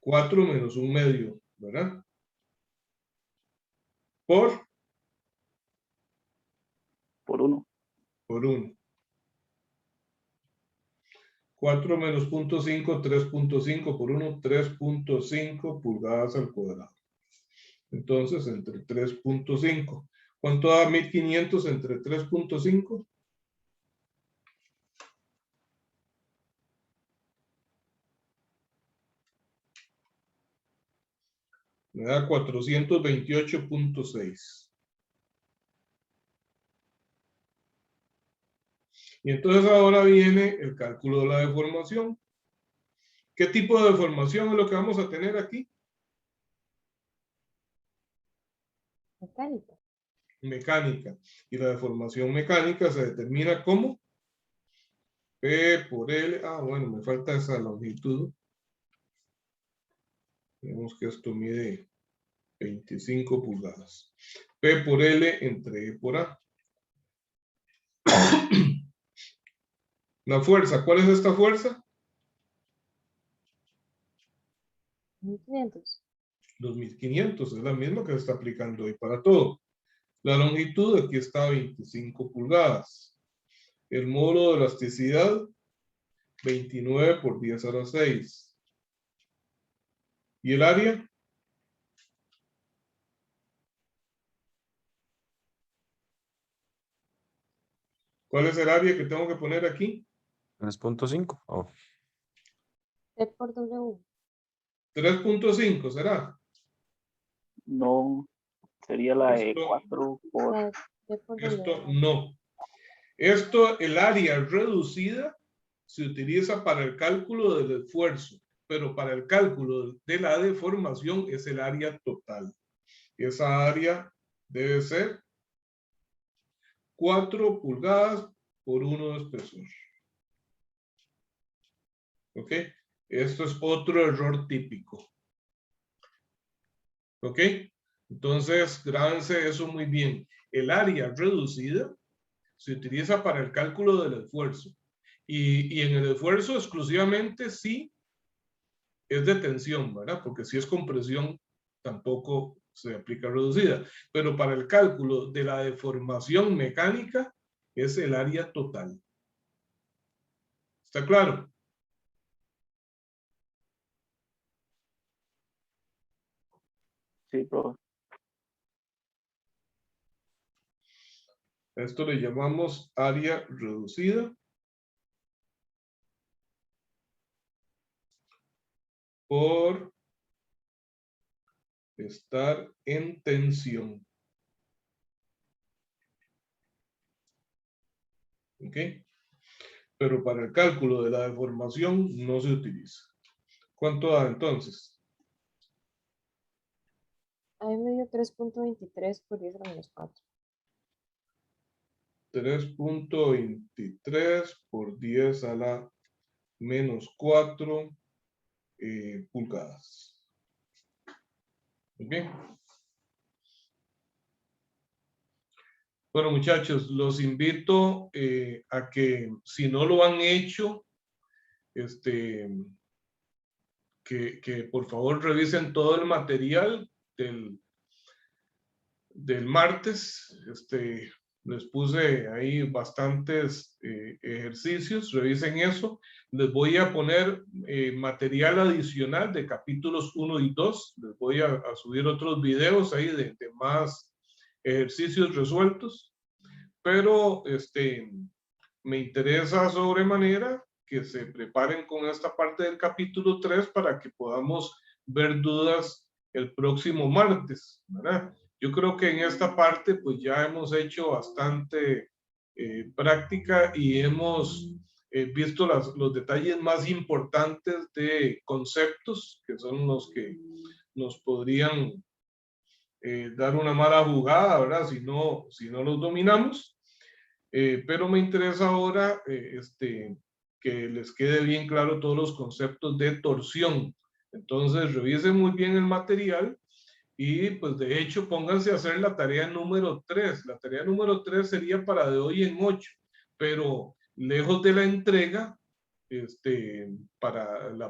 4 menos un medio, ¿verdad? Por Por 1. 1. 4 menos 0.5, 3.5 por 1, 3.5 pulgadas al cuadrado. Entonces, entre 3.5. ¿Cuánto da 1500 entre 3.5? Me da 428.6. Y entonces ahora viene el cálculo de la deformación. ¿Qué tipo de deformación es lo que vamos a tener aquí? Mecánica. Mecánica. Y la deformación mecánica se determina como P por L. Bueno, me falta esa longitud. Vemos que esto mide 25 pulgadas. P por L entre E por A. La fuerza, ¿cuál es esta fuerza? 1500. 2500, es la misma que se está aplicando hoy para todo. La longitud aquí está a 25 pulgadas. El módulo de elasticidad, 29 por 10 a la 6. ¿Y el área? ¿Cuál es el área que tengo que poner aquí? 3.5. Oh, T por W. 3.5, ¿será? No, sería la de Esto- 4 por... La T por W. Esto no. Esto, el área reducida, se utiliza para el cálculo del esfuerzo, pero para el cálculo de la deformación es el área total. Esa área debe ser 4 pulgadas por 1 de espesor. ¿Ok? Esto es otro error típico. ¿Ok? Entonces, grábense eso muy bien. El área reducida se utiliza para el cálculo del esfuerzo. Y en el esfuerzo exclusivamente sí es de tensión, ¿verdad? Porque si es compresión, tampoco se aplica reducida. Pero para el cálculo de la deformación mecánica es el área total. ¿Está claro? Sí, profe. A esto le llamamos área reducida por estar en tensión. ¿Ok? Pero para el cálculo de la deformación no se utiliza. ¿Cuánto da entonces? Ahí me dio 3.23 por 10 a la menos 4. 3.23 por 10 a la menos 4 pulgadas. ¿Ok? Bueno, muchachos, los invito a que si no lo han hecho, que por favor revisen todo el material del martes. Les puse ahí bastantes ejercicios, revisen eso. Les voy a poner material adicional de capítulos 1 y 2. Les voy a subir otros videos ahí de más ejercicios resueltos. Pero me interesa sobremanera que se preparen con esta parte del capítulo 3 para que podamos ver dudas el próximo martes, ¿verdad? Yo creo que en esta parte pues ya hemos hecho bastante práctica y hemos visto los detalles más importantes de conceptos que son los que nos podrían dar una mala jugada, ¿verdad? Si no los dominamos. Pero me interesa ahora que les quede bien claro todos los conceptos de torsión. Entonces, revisen muy bien el material y pues de hecho pónganse a hacer la tarea número 3. La tarea número 3 sería para de hoy en 8, pero lejos de la entrega, para el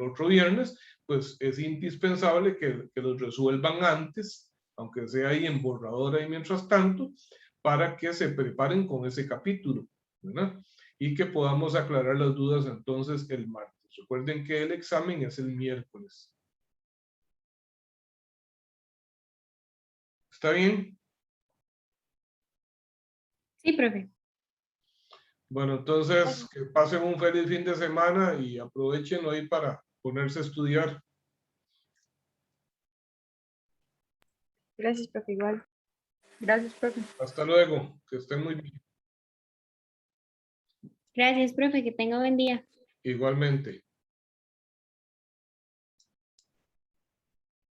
otro viernes, pues es indispensable que los resuelvan antes, aunque sea ahí en borrador ahí mientras tanto, para que se preparen con ese capítulo, ¿verdad? Y que podamos aclarar las dudas entonces el martes. Recuerden que el examen es el miércoles. ¿Está bien? Sí, profe. Bueno, entonces que pasen un feliz fin de semana y aprovechen hoy para ponerse a estudiar. Gracias, profe, igual. Gracias, profe. Hasta luego, que estén muy bien. Gracias, profe. Que tenga buen día. Igualmente.